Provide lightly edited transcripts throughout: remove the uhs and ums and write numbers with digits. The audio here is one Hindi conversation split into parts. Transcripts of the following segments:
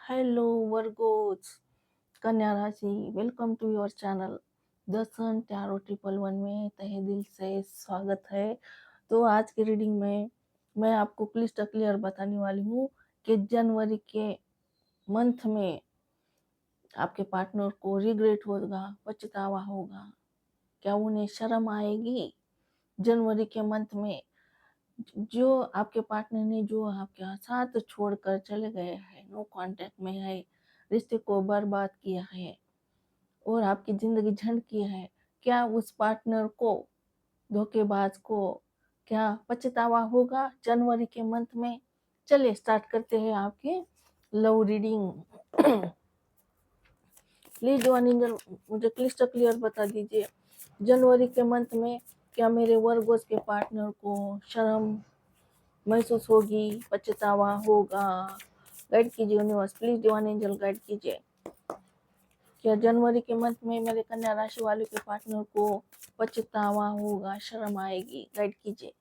हेलो वर्गोज, कन्या राशि, welcome to your channel the sun tarot 111 में तहे दिल से स्वागत है। तो आज की रीडिंग में मैं आपको क्लियर बताने वाली हूँ कि जनवरी के मंथ में आपके पार्टनर को रिग्रेट होगा, पछतावा होगा, क्या उन्हें शर्म आएगी। जनवरी के मंथ में जो आपके पार्टनर ने जो आपके साथ छोड़कर चले गए हैं, नो कांटेक्ट में है, रिश्ते को बर्बाद किया है और आपकी जिंदगी झंड की है, क्या उस पार्टनर को, धोखेबाज को, क्या पछतावा होगा जनवरी के मंथ में। चलिए स्टार्ट करते हैं आपकी love reading. Please one angel मुझे क्लियर बता दीजिए, जनवरी के मंथ में क्या मेरे वर्गोस के पार्टनर को शर्म महसूस होगी, पछतावा होगा। गाइड कीजिए universe, please divine angel guide कीजिए। क्या जनवरी के मंथ में मेरे कन्या राशि वालों के पार्टनर को पछतावा होगा, शर्म आएगी। गाइड कीजिए।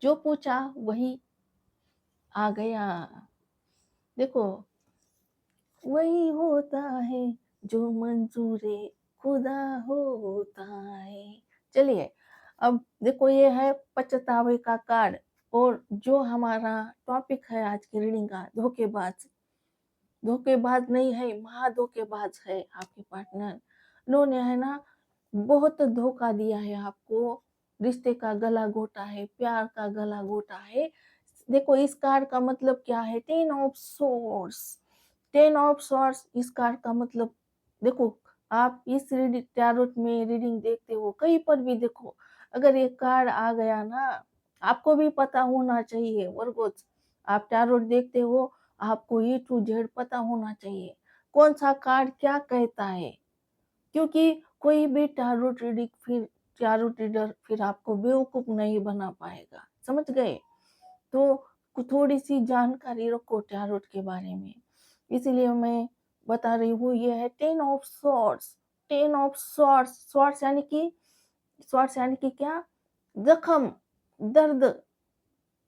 जो पूछा वही आ गया। देखो, वही होता है जो मंजूरे खुदा होता है। चलिए, अब देखो, ये है पछतावे का कार्ड और जो हमारा टॉपिक है आज की रीडिंग का, धोखेबाज। धोखेबाज नहीं है, महाधोखेबाज है आपके पार्टनर। उन्होंने है ना बहुत धोखा दिया है आपको, रिश्ते का गला घोटा है, प्यार का गला घोटा है। देखो, इस कार्ड का मतलब क्या है, 10 ऑफ सोर्ड्स। 10 ऑफ सोर्ड्स इस कार्ड का मतलब। देखो, आप इस रीडिंग टैरोट में रीडिंग देखते हो, कहीं पर भी देखो, अगर ये कार्ड आ गया ना, आपको भी पता होना चाहिए वर्गोस। आप टैरोट देखते हो, आपको ए टू जेड पता होना चाहिए कौन सा कार्ड क्या कहता है, क्योंकि कोई भी टैरोट रीडर फिर आपको बेवकूफ नहीं बना पाएगा। समझ गए? तो थोड़ी सी जानकारी रखो टैरोट के बारे में, इसीलिए मैं बता रही हूँ। ये है 10 of swords. 10 of swords, swords यानी कि क्या, जख्म, दर्द,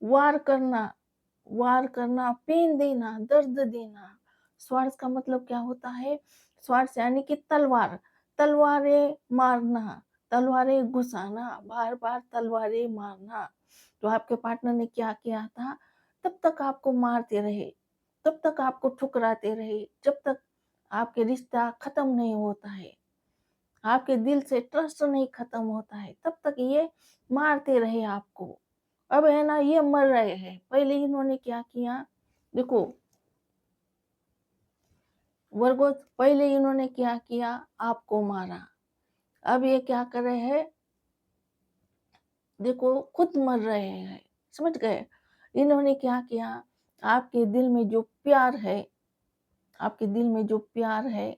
वार करना, पेन देना, दर्द देना। स्वार्थ का मतलब क्या होता है, स्वार्थ यानी कि तलवार, तलवारें मारना, तलवारें घुसाना, बार बार तलवारें मारना। तो आपके पार्टनर ने क्या किया था, तब तक आपको मारते रहे, तब तक आपको ठुकराते रहे, जब तक आपके रिश्ता खत्म नहीं होता है, आपके दिल से ट्रस्ट नहीं खत्म होता है, तब तक ये मारते रहे आपको। अब है ना, ये मर रहे हैं। पहले इन्होंने क्या किया, देखो वर्गो, पहले इन्होंने क्या किया, आपको मारा। अब ये क्या कर रहे हैं, देखो खुद मर रहे हैं। समझ गए? इन्होंने क्या किया, आपके दिल में जो प्यार है, आपके दिल में जो प्यार है,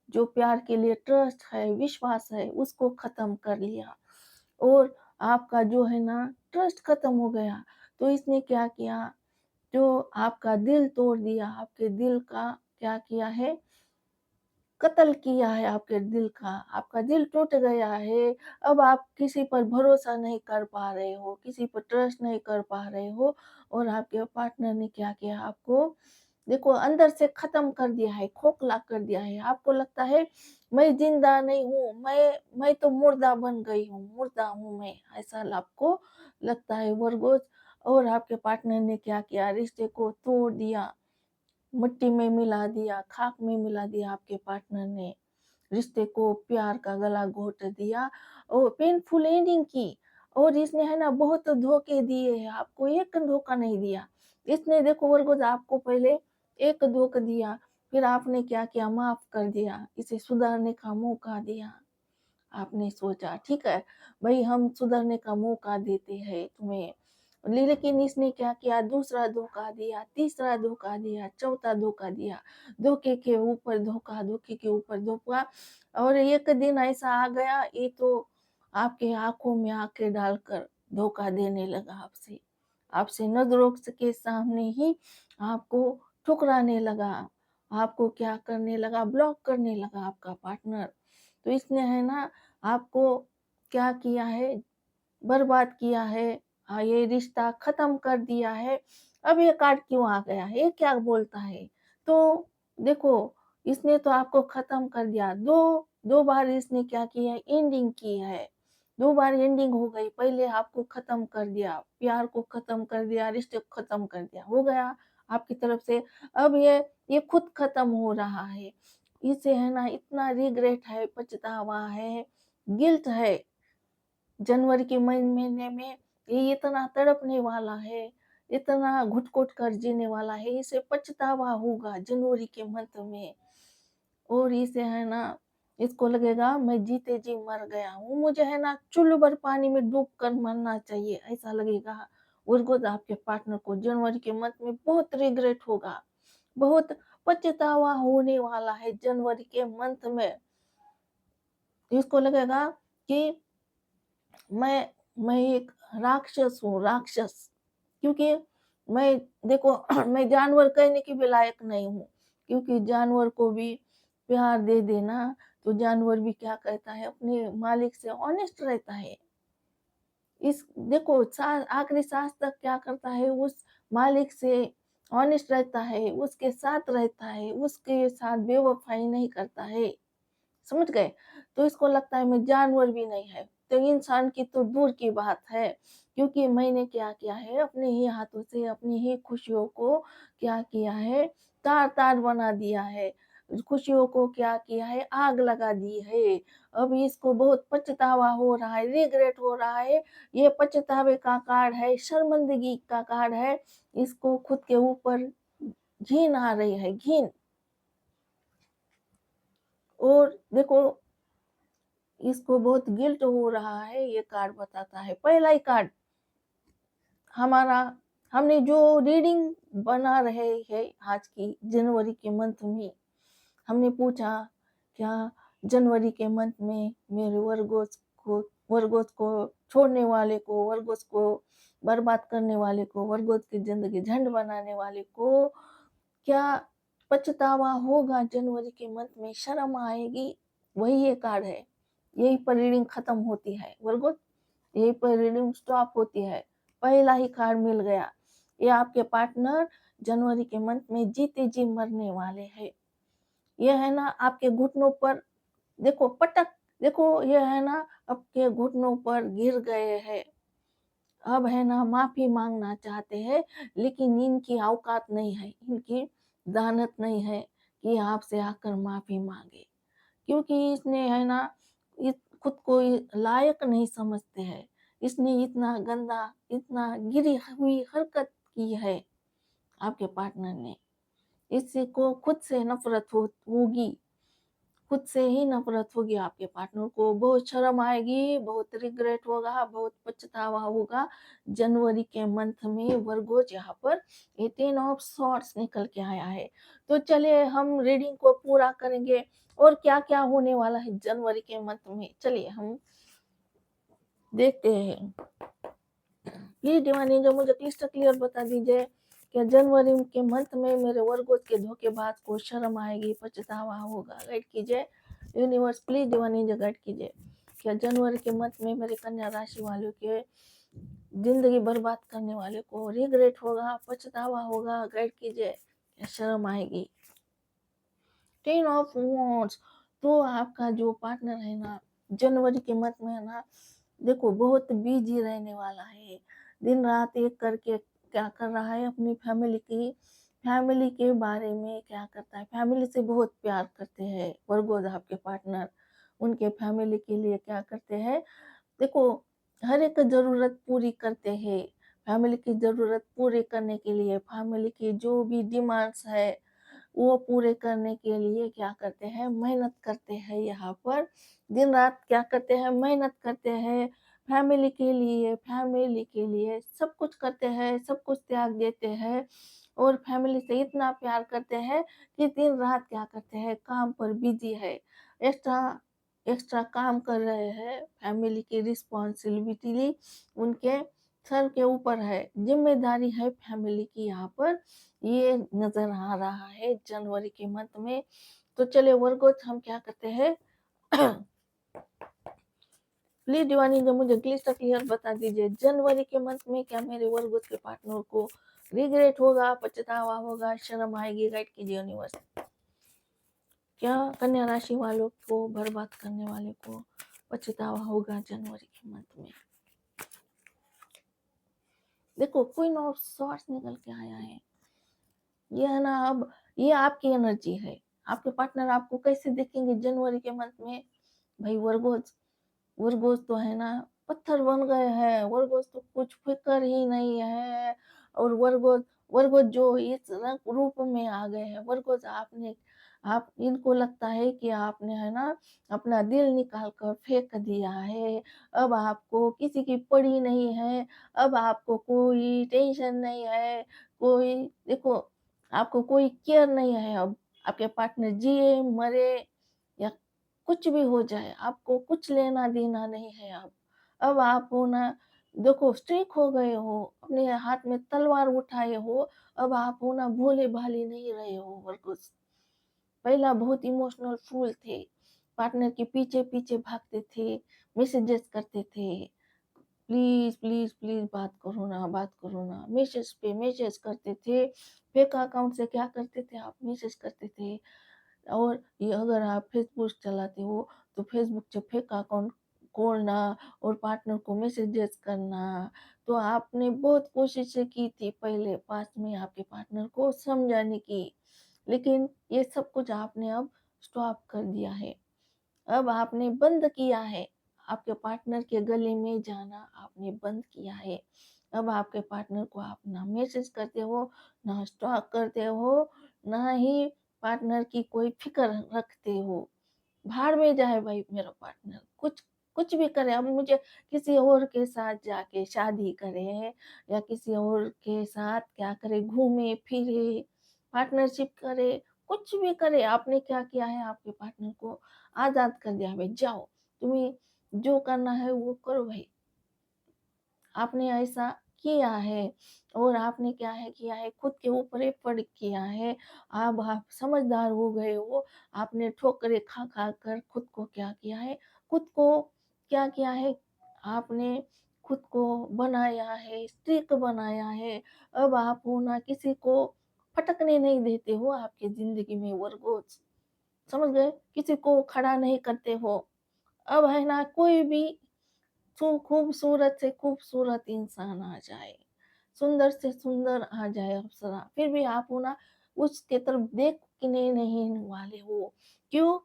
जो प्यार के लिए ट्रस्ट है, विश्वास है, उसको खत्म कर लिया और आपका जो है ना ट्रस्ट खत्म हो गया। तो इसने क्या किया, जो आपका दिल तोड़ दिया, आपके दिल का क्या किया है, कत्ल किया है आपके दिल का। आपका दिल टूट गया है। अब आप किसी पर भरोसा नहीं कर पा रहे हो, किसी पर ट्रस्ट नहीं कर पा रहे हो और आपके पार्टनर ने क्या किया, आपको देखो अंदर से खत्म कर दिया है, खोखला कर दिया है। आपको लगता है मैं जिंदा नहीं हूँ, मैं तो मुर्दा बन गई हूँ, मुर्दा हूँ मैं, ऐसा आपको लगता है वर्गोस। और आपके पार्टनर ने क्या किया, रिश्ते को तोड़ दिया, मिट्टी में मिला दिया, खाक में मिला दिया। आपके पार्टनर ने रिश्ते को, प्यार का गला घोट दिया और पेनफुल एंडिंग की। और इसने है ना बहुत धोखे दिए हैं आपको, एक धोखा नहीं दिया इसने। देखो वर्गोस, आपको पहले एक धोखा दिया, फिर आपने क्या किया, माफ कर दिया, इसे सुधारने का मौका दिया। आपने सोचा ठीक है भाई, हम सुधरने का मौका देते हैं तुम्हें, लेकिन इसने क्या किया, दूसरा धोखा दिया, तीसरा धोखा दिया, चौथा धोखा दिया, धोखे के ऊपर धोखा, धोखे के ऊपर धोखा। और एक दिन ऐसा आ गया, ये तो आपके आंखों में आंखें डालकर धोखा देने लगा आपसे, आपसे नजरों के सामने ही आपको ठुकराने लगा, आपको क्या करने लगा, ब्लॉक करने लगा आपका पार्टनर। तो इसने है ना आपको क्या किया है, बर्बाद किया है, ये रिश्ता खत्म कर दिया है। अब ये कार्ड क्यों आ गया? ये क्या बोलता है? तो देखो, इसने तो आपको खत्म कर दिया। 2 बार इसने क्या किया है? एंडिंग की है। 2 बार एंडिंग हो गई। पहले आपको खत्म कर दिया, प्यार को खत्म कर दिया, रिश्ते को खत्म कर दिया, हो गया आपकी तरफ से। अब ये खुद खत्म हो रहा है। इसे है ना इतना रिग्रेट है, पछतावा है, गिल्ट है। जनवरी के महीने में ये इतना तड़पने वाला है, इतना घुट-घुट कर जीने वाला है, इसे पछतावा होगा जनवरी के मंथ में। और इसे है ना, इसको लगेगा मैं जीते जी मर गया हूँ, मुझे है ना चुल्लू भर पानी में डूब कर मरना चाहिए, ऐसा लगेगा। उसको आपके पार्टनर को जनवरी के मंथ में बहुत रिग्रेट होगा, बहुत पछतावा होने वाला है जनवरी के मंथ में। इसको लगेगा कि मैं मैं एक राक्षस हूँ, राक्षस। क्योंकि मैं देखो मैं जानवर कहने की भी लायक नहीं हूँ, क्योंकि जानवर को भी प्यार दे देना, तो जानवर भी क्या कहता है, अपने मालिक से ऑनेस्ट रहता है। इस देखो आखिरी सांस तक क्या करता है, उस मालिक से ऑनेस्ट रहता है, उसके साथ रहता है, उसके साथ बेवफाई नहीं करता है। समझ गए? तो इसको लगता है मैं जानवर भी नहीं है, तो इंसान की तो दूर की बात है। क्योंकि मैंने क्या किया है, अपने ही हाथों से अपनी ही खुशियों को क्या किया है, तार-तार बना दिया है। खुशियों को क्या किया है, आग लगा दी है। अब इसको बहुत पछतावा हो रहा है, रिग्रेट हो रहा है। ये पछतावे का कार्ड है, शर्मिंदगी का कार्ड है। इसको खुद के ऊपर घिन आ रही है, घिन। और देखो, इसको बहुत गिल्ट हो रहा है, ये कार्ड बताता है। पहला ही कार्ड हमारा, हमने जो रीडिंग बना रहे हैं आज की जनवरी के मंथ में, हमने पूछा क्या जनवरी के मंथ में मेरे वर्गोस को छोड़ने वाले को, वर्गोस को बर्बाद करने वाले को, वर्गोस की जिंदगी झंड बनाने वाले को क्या पछतावा होगा जनवरी के मंथ में, शर्म आएगी? वही ये कार्ड है। यहीं पर रीडिंग खत्म होती है वर्गो, यहीं पर रीडिंग स्टॉप होती है। पहला ही कार्ड मिल गया। ये आपके पार्टनर जनवरी के मंथ में जीते जी मरने वाले हैं। ये है ना आपके घुटनों पर, देखो पटक, देखो ये है ना आपके घुटनों पर गिर गए हैं। अब है ना माफी मांगना चाहते हैं, लेकिन इनकी औकात नहीं है, इनकी दानत नहीं है कि आपसे आकर माफी मांगे। क्योंकि इसने है ना खुद को लायक नहीं समझते हैं। इसने इतना गंदा, इतना गिरी हुई हरकत की है आपके पार्टनर ने। इससे को खुद से नफरत होगी, खुद से ही नफरत होगी आपके पार्टनर को। बहुत शर्म आएगी, बहुत रिग्रेट होगा, बहुत पछतावा होगा। जनवरी के मंथ में वर्गोज यहाँ पर 18 ऑफ सॉर्ड्स निकल के आया है। तो चलिए हम रीडिंग को पूरा करेंगे और क्या क्या होने वाला है जनवरी के मंथ में, चलिए हम देखते हैं। प्लीज डिवाइन जो मुझे क्लिस्टर क्लियर बता दीजिए, क्या जनवरी के मंथ में मेरे वर्गों के धोखेबाज को शर्म आएगी, पछतावा होगा? गाइड कीजिए यूनिवर्स, प्लीज डिवाइन जो गाइड कीजिए। क्या जनवरी के मंथ में मेरे कन्या राशि वालों के जिंदगी बर्बाद करने वाले को रिग्रेट होगा, पछतावा होगा? गाइड कीजिए, या शर्म आएगी? 10 ऑफ वॉन्ड्स, तो आपका जो पार्टनर है ना जनवरी के मंथ में है ना, देखो बहुत बिजी रहने वाला है। दिन रात एक करके क्या कर रहा है, अपनी फैमिली के बारे में क्या करता है, फैमिली से बहुत प्यार करते हैं वर्गोज आपके पार्टनर। उनके फैमिली के लिए क्या करते हैं, देखो हर एक जरूरत पूरी करते हैं। फैमिली की जरूरत पूरी करने के लिए, फैमिली की जो भी डिमांड्स है वो पूरे करने के लिए क्या करते हैं, मेहनत करते हैं। यहाँ पर दिन रात क्या करते हैं, मेहनत करते हैं फैमिली के लिए, फैमिली के लिए सब कुछ करते हैं, सब कुछ त्याग देते हैं। और फैमिली से इतना प्यार करते हैं कि दिन रात क्या करते हैं, काम पर बिजी है, एक्स्ट्रा एक्स्ट्रा काम कर रहे हैं। फैमिली की रिस्पॉन्सिबिलिटी उनके सर के ऊपर है, जिम्मेदारी है फैमिली की, यहाँ पर ये नजर आ रहा है जनवरी के मंथ में। तो चलिए वर्गोच हम क्या करते हैं प्लीज डिवानी जो मुझे क्लिस्टर क्लियर बता दीजिए, जनवरी के मंथ में क्या मेरे वर्गोस के पार्टनर को रिग्रेट होगा, पछतावा होगा, शर्म आएगी? गाइड कीजिए यूनिवर्स। क्या कन्या राशि वालों को, बर्बाद करने वाले को पछतावा होगा जनवरी के मंथ में? देखो क्वीन ऑफ सॉर्ड्स निकल के आया है। ये है ना, अब ये आपकी एनर्जी है। आपके पार्टनर आपको कैसे देखेंगे जनवरी के मंथ में? भाई वर्गोस, वर्गोस तो है ना पत्थर बन गए हैं। वर्गोस तो कुछ फिक्र ही नहीं है। और वर्गोस, वर्गोस जो इस रंग रूप में आ गए हैं, वर्गोस आपने, आप इनको लगता है कि आपने है ना अपना दिल निकाल कर फेंक दिया है। अब आपको किसी की पड़ी नहीं है। अब आपको कोई टेंशन नहीं है। कोई, देखो, आपको कोई केयर नहीं है। अब आपके पार्टनर जिए मरे या कुछ भी हो जाए, आपको कुछ लेना देना नहीं है। अब आप हो ना, देखो स्ट्रिक हो गए हो, अपने हाथ में तलवार उठाए हो। अब आप हो ना भोले भाले नहीं रहे हो वर्गोस। पहला बहुत इमोशनल फूल थे, पार्टनर के पीछे पीछे भागते थे, मैसेजेस करते थे, प्लीज प्लीज प्लीज बात करो ना, बात करो ना, मैसेज पे मैसेज करते थे। फेक अकाउंट से क्या करते थे आप, मैसेज करते थे। और ये अगर आप फेसबुक चलाते हो तो फेसबुक से फेक अकाउंट खोलना और पार्टनर को मैसेजेस करना। तो आपने बहुत कोशिशें की थी पहले पास्ट में आपके पार्टनर को समझाने की, लेकिन ये सब कुछ आपने अब स्टॉप कर दिया है। अब आपने बंद किया है, आपके पार्टनर के गले में जाना आपने बंद किया है। अब आपके पार्टनर को आप ना मैसेज करते हो, ना स्टॉक करते हो, ना ही पार्टनर की कोई फिक्र रखते हो। भाड़ में जाए भाई मेरा पार्टनर, कुछ कुछ भी करे। अब मुझे किसी और के साथ जाके शादी करे या किसी और के साथ क्या करे, घूमे फिरे, पार्टनरशिप करे, कुछ भी करे। आपने क्या किया है, आपके पार्टनर को आजाद कर दिया भाई, जाओ तुम्हें जो करना है वो करो भाई। आपने ऐसा किया है। और आपने क्या है किया है, खुद के ऊपर एफर्ट किया है। अब आप समझदार हो गए हो। आपने ठोकरे खा खा कर खुद को क्या किया है, खुद को क्या किया है, आपने खुद को बनाया है, स्ट्रिक बनाया है। अब आप हो ना किसी को फटकने नहीं देते हो आपकी जिंदगी में वर्गोस, समझ गए? किसी को खड़ा नहीं करते हो। अब है ना कोई भी खूबसूरत से खूबसूरत इंसान आ जाए, सुंदर से सुंदर आ जाए अप्सरा, फिर भी आप हो ना उसके तरफ देखने नहीं वाले हो। क्यों?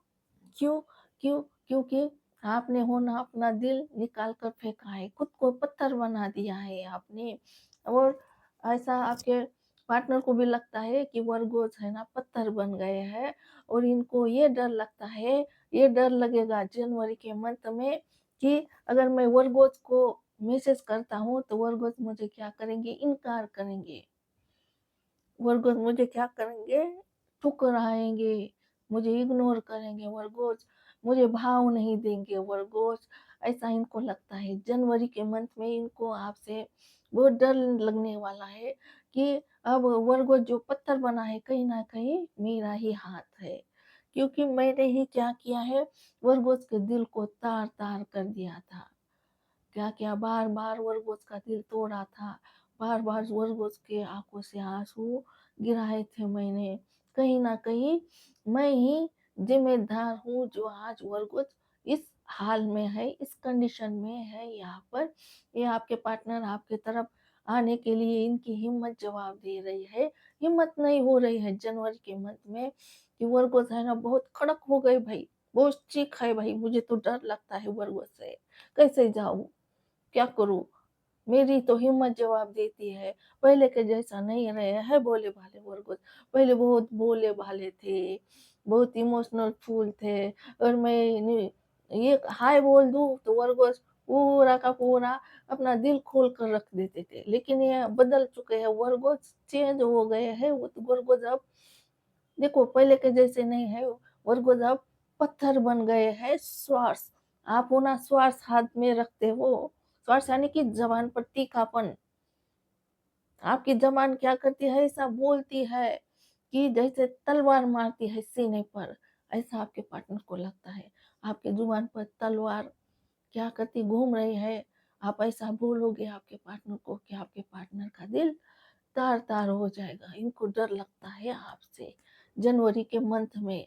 क्यों? क्यों? क्योंकि आपने हो ना अपना दिल निकाल कर फेंका है, खुद को पत्थर बना दिया है आपने। और ऐसा आपके पार्टनर को भी लगता है कि वर्गोस है ना पत्थर बन गए हैं। और इनको ये डर लगता है, ये डर लगेगा जनवरी के मंथ में कि अगर मैं वर्गोस को मैसेज करता हूँ तो वर्गोस मुझे क्या करेंगे, इनकार करेंगे। वर्गोस मुझे क्या करेंगे, ठुकराएंगे, मुझे इग्नोर करेंगे वर्गोस, मुझे भाव नहीं देंगे वर्गोस। ऐसा इनको लगता है। जनवरी के मंथ में इनको आपसे बहुत डर लगने वाला है कि अब वर्गोस जो पत्थर बना है कहीं ना कहीं मेरा ही हाथ है, क्योंकि मैंने ही क्या किया है, वर्गोस के दिल को तार तार कर दिया था। क्या क्या बार बार वर्गोस का दिल तोड़ा था, बार बार वर्गोस के आंखों से आंसू गिराए थे मैंने। कहीं ना कहीं मैं ही जिम्मेदार हूँ जो आज वर्गोस इस हाल में है, इस कंडीशन में है यहाँ पर। ये आपके पार्टनर आपके तरफ आने के लिए इनकी हिम्मत जवाब दे रही है, हिम्मत नहीं हो रही है जनवरी के मंथ में कि वर्गोस है ना बहुत कड़क हो गए भाई, बहुत चीख है भाई, मुझे तो डर लगता है वर्गोस से, कैसे जाऊं, क्या करूं? मेरी तो हिम्मत जवाब देती है, पहले के जैसा नहीं रहे हैं भोले भाले वर्गोस। पहले बहुत भोले भाले थे, बहुत इमोशनल फूल थे। और मैं ये हाय बोल दूं तो वर्गोस पूरा का पूरा अपना दिल खोल कर रख देते थे। लेकिन ये बदल चुके हैं वर्गोस, चेंज हो गए हैं वो तो वर्गोस। अब देखो पहले के जैसे नहीं है वर्गोस, अब पत्थर बन गए हैं। श्वास, आप हो ना श्वास हाथ में रखते हो, श्वास यानी कि जबान पर तीखापन। आपकी जबान क्या करती है, ऐसा बोलती है कि जैसे तलवार मारती है सीने पर। ऐसा आपके पार्टनर को लगता है, आपके जुबान पर तलवार क्या करती घूम रही है, आप ऐसा बोलोगे आपके पार्टनर को कि आपके पार्टनर का दिल तार-तार हो जाएगा। इनको डर लगता है आपसे जनवरी के मंथ में।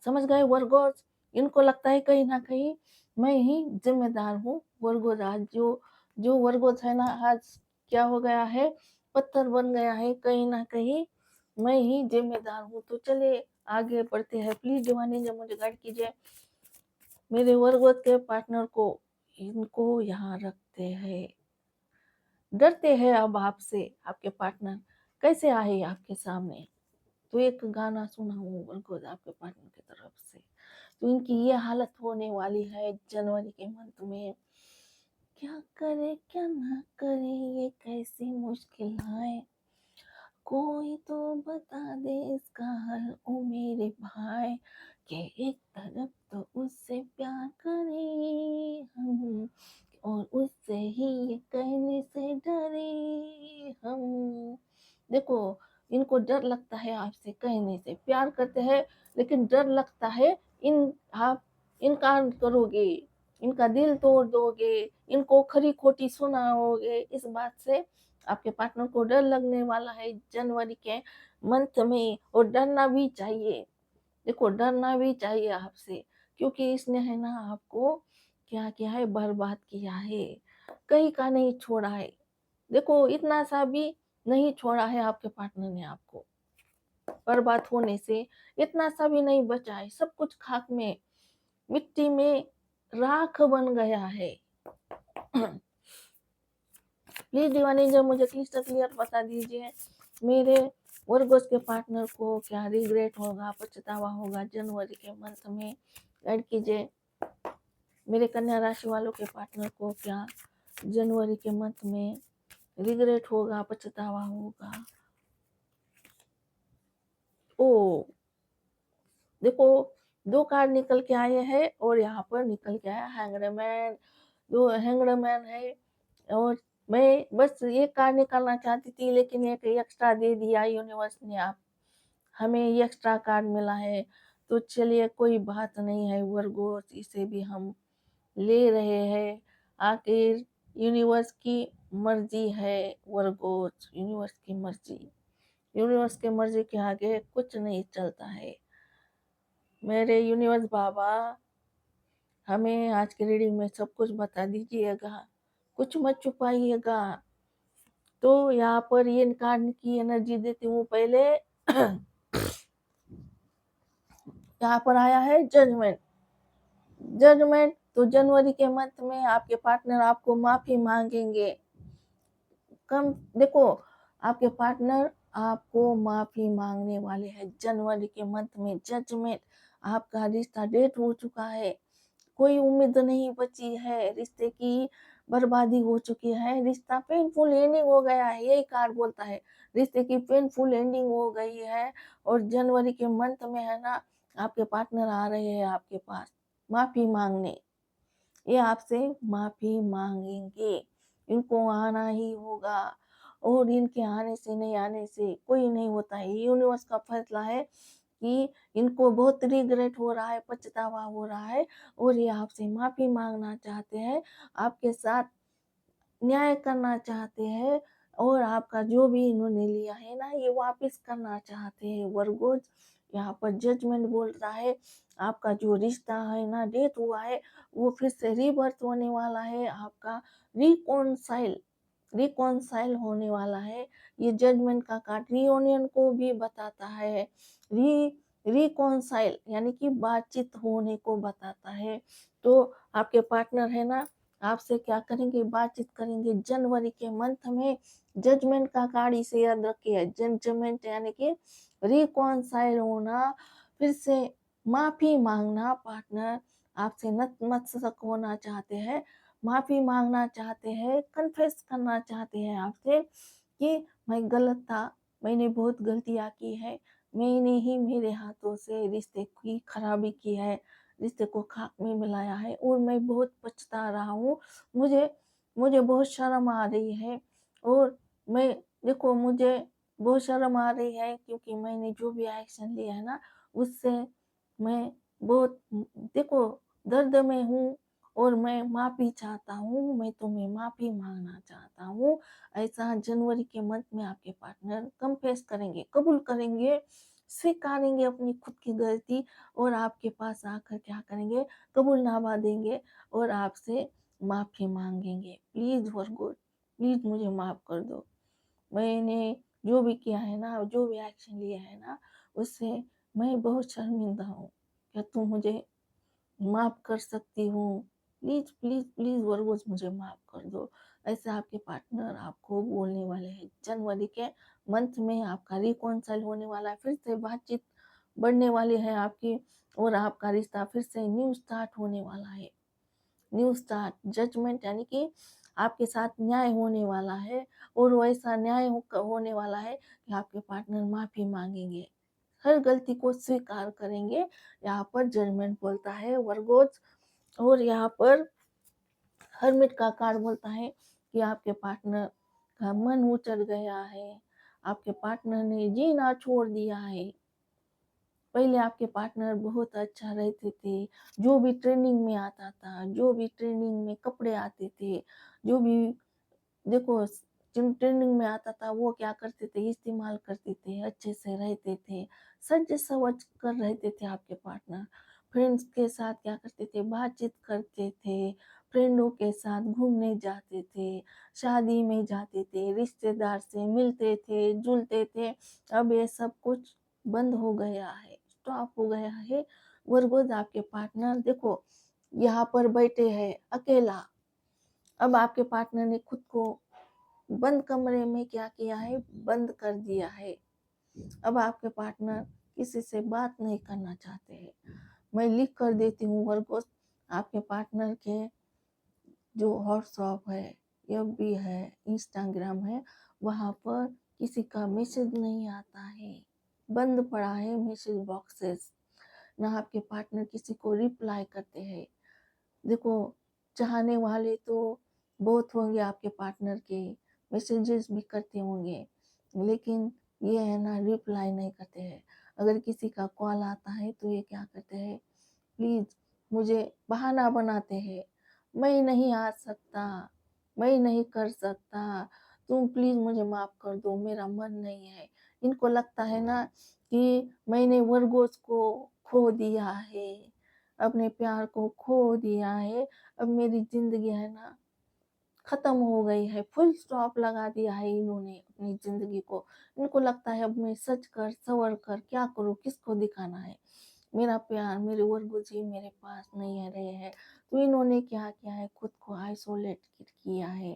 समझ गए वर्गोस? इनको लगता है कहीं न कहीं मैं ही ज़िम्मेदार हूँ। वर्गोस आज जो वर्गोस है ना, आज क्या हो गया है, पत्थर बन गया है, कहीं न कहीं मैं ही ज़िम्मेदार हूँ। तो चलिए आगे बढ़ते हैं। प्लीज़ दीवानी जब मुझे गाइड कीजिए। मेरे वर्गोस के पार्टनर को इनको यहाँ रखते हैं। डरते हैं अब आपसे आपके पार्टनर। कैसे आए आपके सामने? तो एक गाना सुना हूँ वर्गोस आपके पार्टनर की तरफ से। तो इनकी ये हालत होने वाली है जनवरी के मंथ में। क्या करे क्या ना करे ये कैसी मुश्किल आए, कोई तो बता दे इसका हल ओ मेरे भाई। कि एक तरफ तो उससे प्यार करे हम, और उससे ही ये कहने से डरे हम। देखो, इनको डर लगता है आपसे कहने से, प्यार करते हैं लेकिन डर लगता है आप इनकार करोगे, इनका दिल तोड़ दोगे, इनको खरी खोटी सुनाओगे। इस बात से आपके पार्टनर को डर लगने वाला है जनवरी के मंथ में, और डरना भी चाहिए। देखो, डरना भी चाहिए आपसे, क्योंकि इसने है ना आपको क्या किया है, बर्बाद किया है, कहीं का नहीं छोड़ा है। देखो, इतना सा भी नहीं छोड़ा है आपके पार्टनर ने आपको बर्बाद होने से, इतना सा भी नहीं बचा है। सब कुछ खाक में, मिट्टी में राख बन गया है। प्लीज दीवानी जब मुझे क्लिस्टर क्लियर बता दीजिए, मेरे वर्गोस के पार्टनर को क्या रिग्रेट होगा, पछतावा होगा जनवरी के मंथ में? ऐड कीजिए। मेरे कन्या राशि वालों के पार्टनर को क्या जनवरी के मंथ में रिग्रेट होगा, पछतावा होगा? ओ देखो, 2 कार्ड निकल के आए हैं और यहाँ पर निकल के आया हैंग्ड मैन। 2 हैंग्ड मैन है, और मैं बस ये कार्ड निकालना चाहती थी लेकिन एक एक्स्ट्रा दे दिया यूनिवर्स ने। आप हमें ये एक्स्ट्रा कार्ड मिला है, तो चलिए कोई बात नहीं है वर्गोस, इसे भी हम ले रहे हैं। आखिर यूनिवर्स की मर्जी है वर्गोस, यूनिवर्स की मर्जी, यूनिवर्स की मर्जी के आगे कुछ नहीं चलता है। मेरे यूनिवर्स बाबा, हमें आज की रीडिंग में सब कुछ बता दीजिएगा, कुछ मत छुपाइएगा। तो यहाँ पर ये कार्ड की एनर्जी देती हूँ पहले। यहाँ पर आया है जजमेंट। जजमेंट, तो जनवरी के मंथ में आपके पार्टनर आपको माफी मांगेंगे। कम देखो, आपके पार्टनर आपको माफी मांगने वाले हैं जनवरी के मंथ में। जजमेंट, आपका रिश्ता डेट हो चुका है, कोई उम्मीद नहीं बची है, रिश्ते की बर्बादी हो चुकी है, रिश्ता पेनफुल एंडिंग हो गया है, यही कार्ड बोलता है, रिश्ते की पेनफुल एंडिंग हो गई है। और जनवरी के मंथ में है ना, आपके पार्टनर आ रहे हैं आपके पास माफी मांगने। ये आपसे माफी मांगेंगे, इनको आना ही होगा, और इनके आने से नहीं आने से कोई नहीं होता है। यूनिवर्स का फैसला है कि इनको बहुत रिग्रेट हो रहा है, पछतावा हो रहा है, और ये आपसे माफी मांगना चाहते हैं, आपके साथ न्याय करना चाहते हैं, और आपका जो भी इन्होंने लिया है ना, ये वापस करना चाहते हैं वर्गोज। यहाँ पर जजमेंट बोल रहा है आपका जो रिश्ता है ना, डेथ हुआ है, वो फिर से रीबर्थ होने वाला है, आपका रिकॉन्साइल रिकॉन्साइल होने वाला है। ये जजमेंट का कार्ड रियूनियन को भी बताता है, री रिकॉन्साइल यानी कि बातचीत होने को बताता है। तो आपके पार्टनर है ना, आपसे क्या करेंगे, बातचीत करेंगे जनवरी के मंथ में। जजमेंट का कार्ड इसे याद रखिए, जजमेंट यानी कि रिकॉन्साइल होना, फिर से माफी मांगना। पार्टनर आपसे नतमस्तक होना चाहते हैं, माफी मांगना चाहते हैं, कन्फेस करना चाहते हैं आपसे कि मैं गलत था, मैंने बहुत गलतियां की है, मैंने ही मेरे हाथों से रिश्ते की खराबी की है, रिश्ते को खाक में मिलाया है, और मैं बहुत पछता रहा हूँ। मुझे मुझे बहुत शर्म आ रही है, और मैं देखो, मुझे बहुत शर्म आ रही है क्योंकि मैंने जो भी एक्शन लिया है ना, उससे मैं बहुत देखो दर्द में हूँ, और मैं माफ़ी चाहता हूँ, मैं तुम्हें माफ़ी माँगना चाहता हूँ। ऐसा जनवरी के मंथ में आपके पार्टनर कन्फेस करेंगे, कबूल करेंगे, स्वीकारेंगे अपनी खुद की गलती और आपके पास आकर क्या करेंगे, कबूलनामा देंगे और आपसे माफ़ी माँगेंगे। प्लीज़ फॉरगॉट, प्लीज़ मुझे माफ़ कर दो। मैंने जो भी किया है ना, जो भी एक्शन लिया है ना, उससे मैं बहुत शर्मिंदा हूँ। क्या तुम मुझे माफ़ कर सकती हो? प्लीज़, प्लीज़, प्लीज़ वर्गोस मुझे माफ़ कर दो। ऐसे आपके पार्टनर आपको बोलने वाले हैं। जनवरी के मंथ में आपका रिकॉन्सिल होने वाला है, फिर से बातचीत बढ़ने वाली है आपकी और आपका रिश्ता फिर से न्यू स्टार्ट होने वाला है। न्यू स्टार्ट, जजमेंट यानी कि आपके साथ न्याय होने वाला है और वैसा न्याय होने वाला है कि आपके पार्टनर माफ़ी माँगेंगे। हर गलती को स्वीकार करेंगे। यहाँ पर जजमेंट बोलता है वर्गोस और यहाँ पर हर्मिट का कार्ड बोलता है कि आपके पार्टनर का मन उचट गया है, आपके पार्टनर ने जीना छोड़ दिया है। पहले आपके पार्टनर बहुत अच्छा रहते थे, जो भी ट्रेंडिंग में आता था, जो भी ट्रेंडिंग में कपड़े आते थे, जो भी देखो जिन ट्रेंडिंग में आता था वो क्या करते थे, इस्तेमाल करते थे, अच्छे से रहते थे, सज सवज कर रहते थे आपके पार्टनर। फ्रेंड्स के साथ क्या करते थे, बातचीत करते थे, फ्रेंडों के साथ घूमने जाते थे, शादी में जाते थे, रिश्तेदार से मिलते थे, जुलते थे। अब ये सब कुछ बंद हो गया है, स्टॉप हो गया है। वर्गोज आपके पार्टनर देखो यहाँ पर बैठे हैं अकेला। अब आपके पार्टनर ने खुद को बंद कमरे में क्या किया है, बंद कर दिया है। अब आपके पार्टनर किसी से बात नहीं करना चाहते हैं। मैं लिख कर देती हूँ वर्गोस आपके पार्टनर के जो व्हाट्सएप है, एफबी है, इंस्टाग्राम है, वहाँ पर किसी का मैसेज नहीं आता है, बंद पड़ा है मैसेज बॉक्सेस। ना आपके पार्टनर किसी को रिप्लाई करते हैं। देखो चाहने वाले तो बहुत होंगे आपके पार्टनर के, मैसेजेस भी करते होंगे, लेकिन ये है ना रिप्लाई नहीं करते हैं। अगर किसी का कॉल आता है तो ये क्या करते हैं, प्लीज़ मुझे बहाना बनाते हैं, मैं नहीं आ सकता, मैं नहीं कर सकता, तुम प्लीज़ मुझे माफ़ कर दो, मेरा मन नहीं है। इनको लगता है ना कि मैंने वर्गोस को खो दिया है, अपने प्यार को खो दिया है, अब मेरी ज़िंदगी है ना खत्म हो गई है, फुल स्टॉप लगा दिया है इन्होंने अपनी ज़िंदगी को। इनको लगता है अब मैं सच कर, संवर कर क्या करूँ, किसको दिखाना है? मेरा प्यार, मेरे वर्गो जी मेरे पास नहीं है रहे हैं। तो इन्होंने क्या किया है, खुद को आइसोलेट किया है,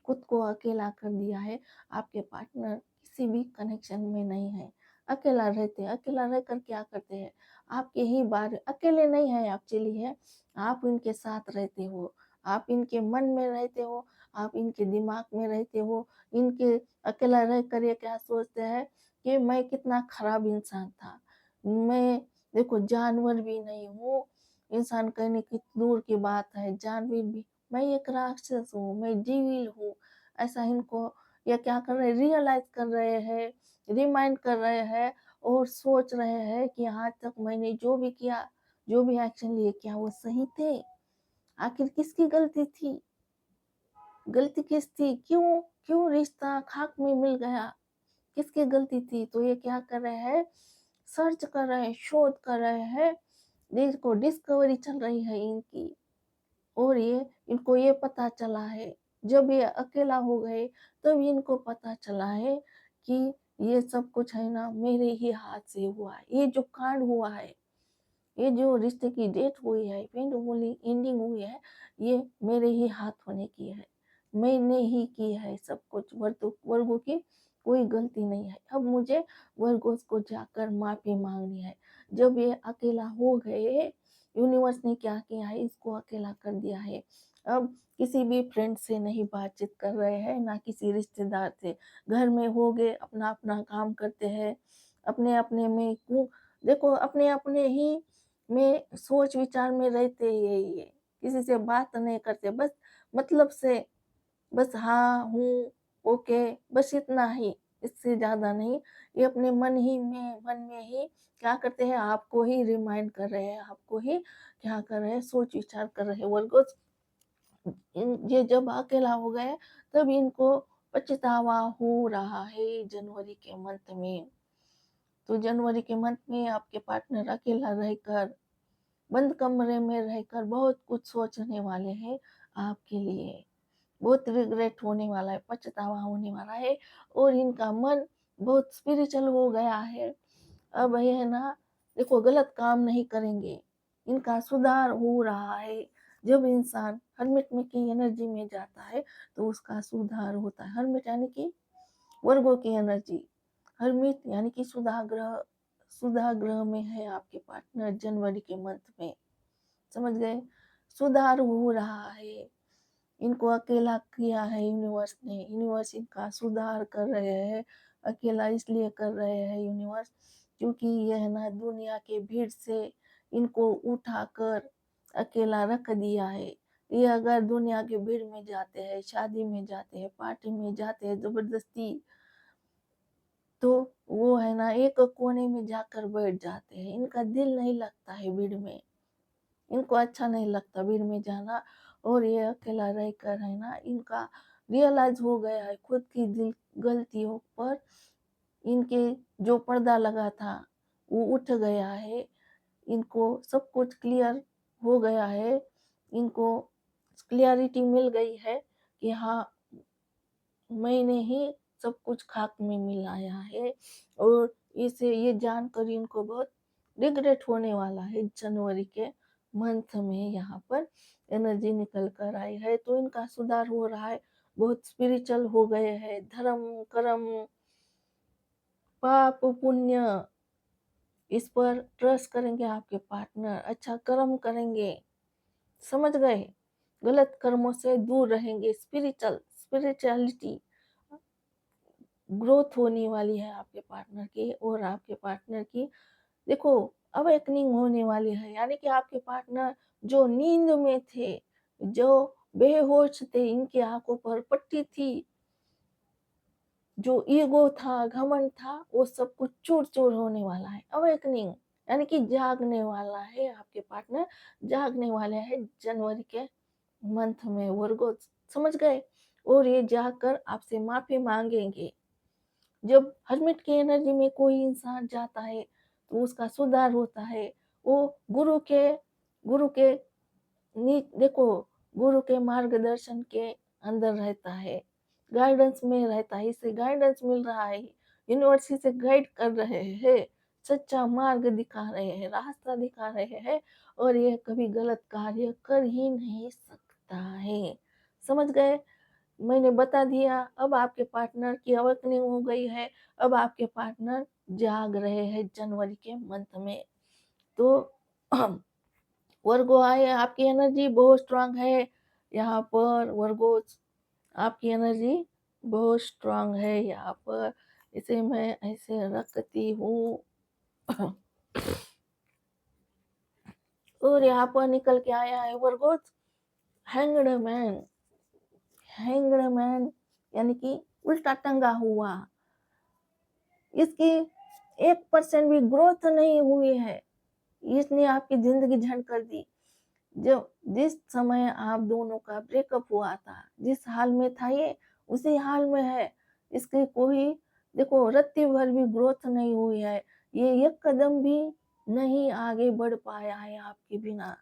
खुद को अकेला कर दिया है। आपके पार्टनर किसी भी कनेक्शन में नहीं है, अकेला रहते हैं। अकेला रहकर क्या करते हैं, आपके ही बारे अकेले नहीं है एक्चुअली है, आप इनके साथ रहते हो, आप इनके मन में रहते हो, आप इनके दिमाग में रहते हो। इनके अकेला रह कर ये क्या सोचते हैं कि मैं कितना खराब इंसान था, मैं देखो जानवर भी नहीं हूँ, इंसान कहने की दूर की बात है, जानवर भी, मैं एक राक्षस हूँ, मैं जीविल हूँ। ऐसा इनको ये क्या कर रहे हैं, रियलाइज कर रहे हैं, रिमाइंड कर रहे हैं और सोच रहे हैं कि आज तक मैंने जो भी किया, जो भी एक्शन लिए, क्या वो सही थे? आखिर किसकी गलती थी? गलती किस थी? क्यों क्यों रिश्ता खाक में मिल गया? किसकी गलती थी? तो ये क्या कर रहे हैं, सर्च कर रहे हैं, शोध कर रहे हैं, देखो डिस्कवरी चल रही है इनकी। और ये इनको ये पता चला है, जब ये अकेला हो गए तब इनको पता चला है कि ये सब कुछ है ना मेरे ही हाथ से हुआ है। ये जो कांड हुआ है, ये जो रिश्ते की डेट हुई है, पेंडुलम एंडिंग हुई है, ये मेरे ही हाथ होने की है, मैंने ही की है सब कुछ। वर्गों की कोई गलती नहीं है। अब मुझे वर्गों को जाकर माफी मांगनी है। जब ये अकेला हो गए, यूनिवर्स ने क्या किया है, इसको अकेला कर दिया है। अब किसी भी फ्रेंड से नहीं बातचीत कर रहे हैं, ना किसी रिश्तेदार से। घर में हो गए, अपना अपना काम करते हैं, अपने अपने में देखो अपने अपने ही में सोच विचार में रहते ही है ये, किसी से बात नहीं करते, बस मतलब से, बस हाँ हूँ ओके, बस इतना ही। इससे ज़्यादा नहीं। ये अपने मन में ही क्या करते हैं, आपको ही रिमाइंड कर रहे हैं, आपको ही क्या कर रहे हैं, सोच विचार कर रहे हैं। वर्गोस ये जब अकेला हो गए तब इनको पछतावा हो रहा है जनवरी के मंथ में। तो जनवरी के मंथ में आपके पार्टनर अकेला रहकर, बंद कमरे में रहकर बहुत कुछ सोचने वाले हैं आपके लिए। बहुत रिग्रेट होने वाला है, पछतावा होने वाला है और इनका मन बहुत स्पिरिचुअल हो गया है। अब ये है ना, देखो गलत काम नहीं करेंगे, इनका सुधार हो रहा है। जब इंसान हर्मिट में की एनर्जी में जाता है तो उसका सुधार होता है। हर्मिट यानी कि वर्गों की एनर्जी, हर्मिट यानी कि सुधाग्रह में है आपके पार्टनर जनवरी के मंथ में, समझ गए। सुधार हो रहा है, इनको अकेला किया है यूनिवर्स ने, यूनिवर्स इनका सुधार कर रहे हैं। अकेला इसलिए कर रहे हैं यूनिवर्स क्योंकि यह है ना दुनिया के भीड़ से इनको उठाकर अकेला रख दिया है। ये अगर दुनिया के भीड़ में जाते हैं, शादी में जाते हैं, पार्टी में जाते हैं जबरदस्ती, तो वो है ना एक कोने में जाकर बैठ जाते हैं। इनका दिल नहीं लगता है भीड़ में, इनको अच्छा नहीं लगता भीड़ में जाना। और ये अकेला रहकर है ना, इनका रियलाइज हो गया है खुद की दिल गलतियों पर। इनके जो पर्दा लगा था वो उठ गया है, इनको सब कुछ क्लियर हो गया है, इनको क्लियरिटी मिल गई है कि हाँ, मैंने ही सब कुछ खाक में मिलाया है। और इसे ये जानकर इनको बहुत रिग्रेट होने वाला है जनवरी के मंथ में। यहाँ पर एनर्जी निकल कर आई है तो इनका सुधार हो रहा है, बहुत स्पिरिचुअल हो गए हैं। धर्म कर्म पाप पुण्य, इस पर ट्रस्ट करेंगे आपके पार्टनर, अच्छा कर्म करेंगे, समझ गए, गलत कर्मों से दूर रहेंगे। स्पिरिचुअलिटी ग्रोथ होने वाली है आपके पार्टनर की। और आपके पार्टनर की देखो अवेकनिंग होने वाली है, यानी कि आपके पार्टनर जो नींद में थे, जो बेहोश थे, इनकी आंखों पर पट्टी थी, जो ईगो था, घमंड था, वो सब कुछ चूर चूर होने वाला है। अवेकनिंग यानी कि जागने वाला है आपके पार्टनर, जागने वाले हैं जनवरी के मंथ में वर्गो, समझ गए। और ये जाकर आपसे माफी मांगेंगे। जब हर्मिट की एनर्जी में कोई इंसान जाता है तो उसका सुधार होता है। वो गुरु के देखो, गुरु के मार्गदर्शन के अंदर रहता है, गाइडेंस में रहता है, इसे गाइडेंस मिल रहा है, यूनिवर्सिटी से गाइड कर रहे हैं, सच्चा मार्ग दिखा रहे हैं, रास्ता दिखा रहे हैं। और यह कभी गलत कार्य कर ही नहीं सकता है, समझ गए। मैंने बता दिया। अब आपके पार्टनर की अवेकनिंग हो गई है, अब आपके पार्टनर जाग रहे हैं जनवरी के मंथ में। तो वर्गो आए, आपकी एनर्जी बहुत स्ट्रांग है यहाँ पर। वर्गो आपकी एनर्जी बहुत स्ट्रांग है यहाँ पर। इसे मैं ऐसे रखती हूँ और यहाँ पर निकल के आया है वर्गो हैंग्ड मैन। हैंग्ड मैन यानी कि उल्टा टंगा हुआ, इसकी 1% भी ग्रोथ नहीं हुई है, इसने आपकी जिंदगी झंड कर दी। जब जिस समय आप दोनों का ब्रेकअप हुआ था, जिस हाल में था ये उसी हाल में है। इसकी कोई देखो रत्ती भर भी ग्रोथ नहीं हुई है, ये एक कदम भी नहीं आगे बढ़ पाया है आपके बिना।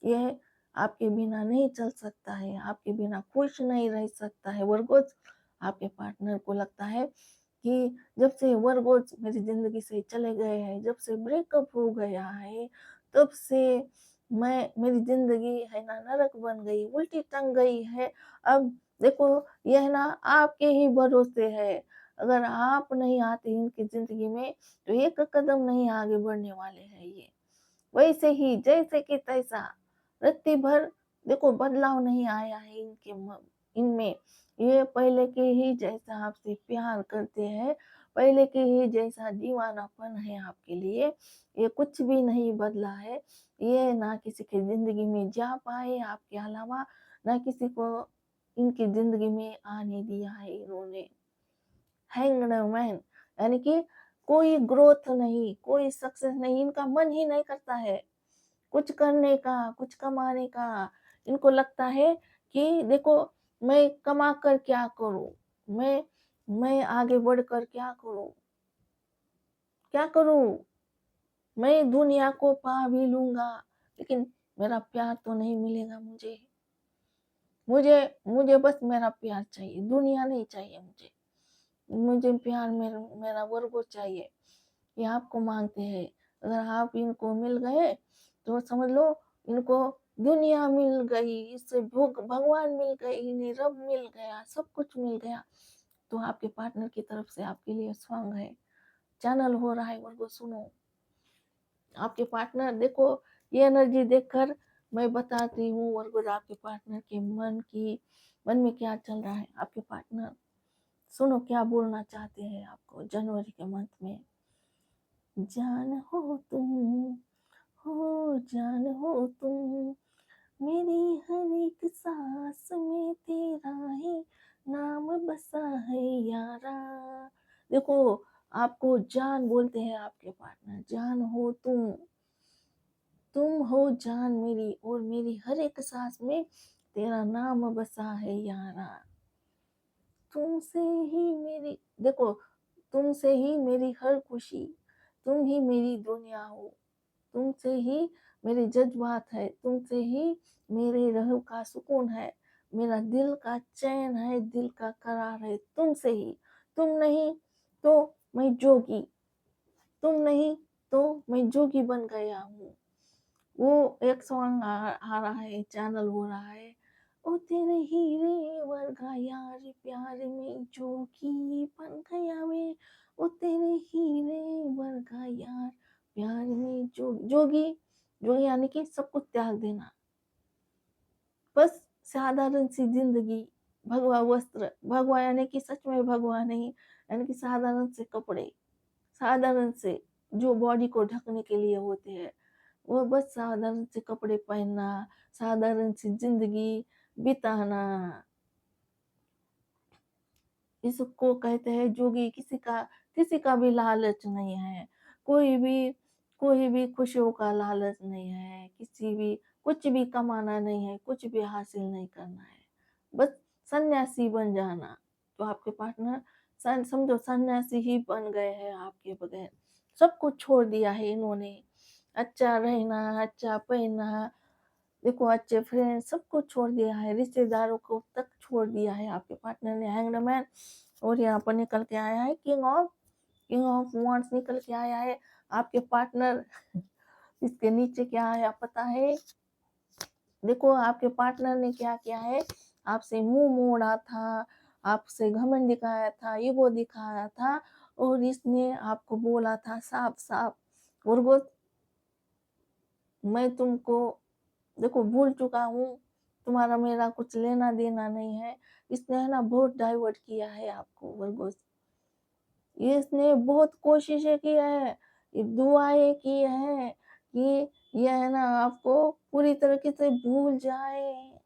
यह आपके बिना नहीं चल सकता है, आपके बिना खुश नहीं रह सकता है। वर्गोज आपके पार्टनर को लगता है कि जब से वर्गोज मेरी जिंदगी से चले गए हैं, जब से ब्रेकअप हो गया है, तब से मेरी जिंदगी है ना नरक बन गई, उल्टी टंग गई है। अब देखो यह ना आपके ही भरोसे है, अगर आप नहीं आते इनकी जिंदगी में तो एक कदम नहीं आगे बढ़ने वाले हैं ये। वैसे ही जैसे कि तैसा, रत्ती भर देखो बदलाव नहीं आया है इनमें। ये पहले के ही जैसा आपसे प्यार करते हैं, पहले के ही जैसा दीवानापन है आपके लिए, ये कुछ भी नहीं बदला है। ये ना किसी की जिंदगी में जा पाए आपके अलावा, ना किसी को इनकी जिंदगी में आने दिया है इन्होंने। हैंग्ड मैन, यानी कि कोई ग्रोथ नहीं, कोई सक्सेस नहीं, इनका मन ही नहीं करता है कुछ करने का, कुछ कमाने का। इनको लगता है कि देखो मैं कमा कर क्या करूँ? मैं आगे बढ़कर क्या करूँ? क्या करूँ? मैं दुनिया को पा भी लूँगा, लेकिन मेरा प्यार तो नहीं मिलेगा मुझे। मुझे मुझे बस मेरा प्यार चाहिए, दुनिया नहीं चाहिए मुझे। मुझे प्यार मेरा वर्गो चाहिए। ये आपको माँगते हैं। अगर आप इनको मिल गए तो समझ लो इनको दुनिया मिल गई, इससे भगवान मिल गए, इन्हें रब मिल गया, सब कुछ मिल गया। तो आपके पार्टनर की तरफ से आपके लिए सॉन्ग है, चैनल हो रहा है, वर्गो सुनो। आपके पार्टनर देखो, ये एनर्जी देखकर मैं बताती हूँ वर्गो आपके पार्टनर के मन में क्या चल रहा है। आपके पार्टनर सुनो क्या बोलना चाहते हैं आपको जनवरी के मंथ में। जान हो जान हो तुम, मेरी हर एक सांस में तेरा ही नाम बसा है यारा। देखो आपको जान बोलते हैं आपके पार्टनर, जान हो तुम हो जान मेरी, और मेरी हर एक सांस में तेरा नाम बसा है यारा। तुमसे ही मेरी, देखो तुमसे ही मेरी हर खुशी, तुम ही मेरी दुनिया हो, तुमसे ही मेरे जज्बात है, तुमसे ही मेरे रूह का सुकून है, मेरा दिल का चैन है, दिल का करार है, तुमसे ही। तुम नहीं तो मैं जोगी, तुम नहीं तो मैं जोगी बन गया हूँ। वो एक सॉन्ग आ रहा है, चैनल हो रहा है, ओ तेरे हीरे वर्गा यार प्यार में जोगी बन गया मैं, ओ तेरे हीरे वर्गा यार प्यार में जोगी। जोगी यानी कि सब कुछ त्याग देना, बस साधारण सी जिंदगी, भगवा वस्त्र, भगवा यानी कि सच में भगवा नहीं, यानी कि साधारण से कपड़े, साधारण से जो बॉडी को ढकने के लिए होते हैं, वो बस साधारण से कपड़े पहनना, साधारण सी जिंदगी बिताना, इसको कहते हैं जोगी। किसी का भी लालच नहीं है, कोई भी कोई भी खुशियों का लालच नहीं है, किसी भी कुछ भी कमाना नहीं है, कुछ भी हासिल नहीं करना है, बस सन्यासी बन जाना। तो आपके पार्टनर समझो सन्यासी ही बन गए हैं आपके बगैर, सब कुछ छोड़ दिया है इन्होंने। अच्छा रहना, अच्छा पहनना, देखो अच्छे फ्रेंड सब कुछ छोड़ दिया है, रिश्तेदारों को तक छोड़ दिया है आपके पार्टनर ने, हैंग्ड मैन। और यहाँ पर निकल के आया है किंग ऑफ वांड्स निकल के आया है आपके पार्टनर। इसके नीचे क्या आया पता है? देखो आपके पार्टनर ने क्या किया है, आपसे मुंह मोड़ा था, आपसे घमंड दिखाया था, ईगो दिखाया था, और इसने आपको बोला था साफ साफ, वर्गो मैं तुमको देखो भूल चुका हूँ, तुम्हारा मेरा कुछ लेना देना नहीं है। इसने है ना बहुत डाइवर्ट किया है आपको वर्गोस, इसने बहुत कोशिशें की है, दुआएं की है कि ये है ना आपको पूरी तरीके से भूल जाए,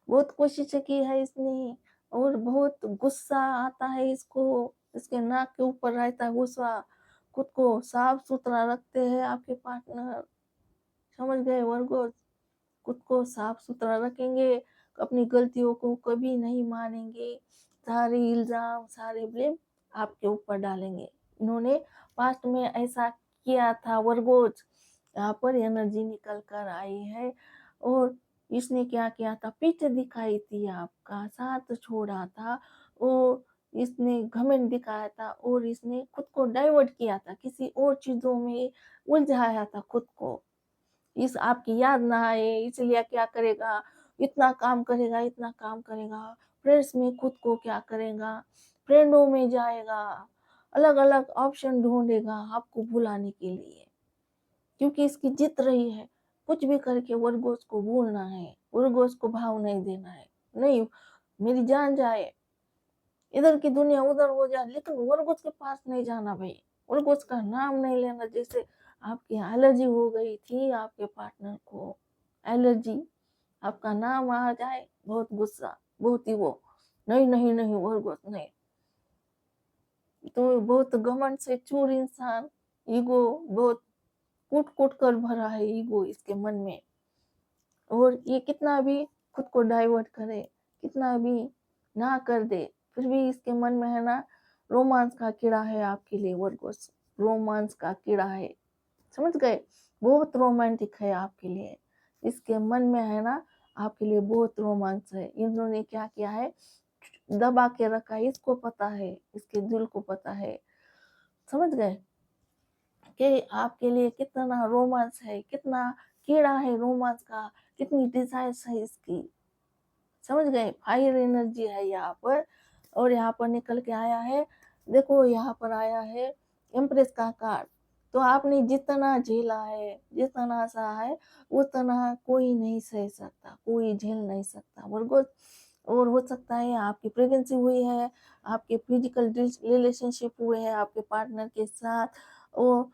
बहुत कोशिशें की है इसने। और बहुत गुस्सा आता है इसको, इसके नाक के ऊपर रहता है गुस्सा। खुद को साफ सुथरा रखते हैं आपके पार्टनर, समझ गए वर्गोस? खुद को साफ सुथरा रखेंगे, अपनी गलतियों को कभी नहीं मानेंगे, सारे इल्जाम सारे ब्लेम आपके ऊपर डालेंगे। इन्होंने पास्ट में ऐसा किया था वर्गोज, यहाँ पर एनर्जी निकल कर आई है। और इसने क्या किया था, पीछे दिखाई थी आपका, साथ छोड़ा था, और इसने घमंड दिखाया था, और इसने खुद को डाइवर्ट किया था, किसी और चीजों में उलझाया था खुद को। इस आपकी याद ना आए इसलिए क्या करेगा, इतना काम करेगा, इतना काम करेगा, फ्रेंड्स में खुद को क्या करेगा, फ्रेंडों में जाएगा, अलग अलग ऑप्शन ढूंढेगा आपको भुलाने के लिए, क्योंकि इसकी जिद रही है कुछ भी करके वर्गोस को भूलना है, वर्गोस को भाव नहीं देना है। नहीं, मेरी जान जाए, इधर की दुनिया उधर हो जाए, लेकिन वर्गोस के पास नहीं जाना भाई, वर्गोस का नाम नहीं लेना। जैसे आपकी एलर्जी हो गई थी आपके पार्टनर को, एलर्जी, आपका नाम आ जाए बहुत गुस्सा, बहुत ही वो, नहीं नहीं नहीं वर्गोस नहीं, तो बहुत घमंड से चूर इंसान, ईगो बहुत कूट-कूट कर भरा है ईगो इसके मन में। और ये कितना भी खुद को डाइवर्ट करे, कितना भी ना कर दे, फिर भी इसके मन में है ना रोमांस का कीड़ा है आपके लिए वर्गोस, रोमांस का कीड़ा है। समझ गए? बहुत रोमांटिक है आपके लिए। इसके मन में है ना आपके लिए बहुत रोमांस है। इन्होंने क्या किया है, दबा के रखा है, इसको पता है, इसके दिल को पता है। समझ गए? कि आपके लिए कितना रोमांस है, कितना कीड़ा है रोमांस का, कितनी डिजायर्स है इसकी। समझ गए? फायर एनर्जी है यहाँ पर। और यहाँ पर निकल के आया है, देखो यहाँ पर आया है एम्प्रेस का कार्ड। तो आपने जितना झेला है, जितना सहा है, उतना कोई नहीं सह सकता, कोई झेल नहीं सकता वर्गो। और हो सकता है आपकी प्रेगनेंसी हुई है, आपके फिजिकल रिलेशनशिप हुए हैं आपके पार्टनर के साथ, वो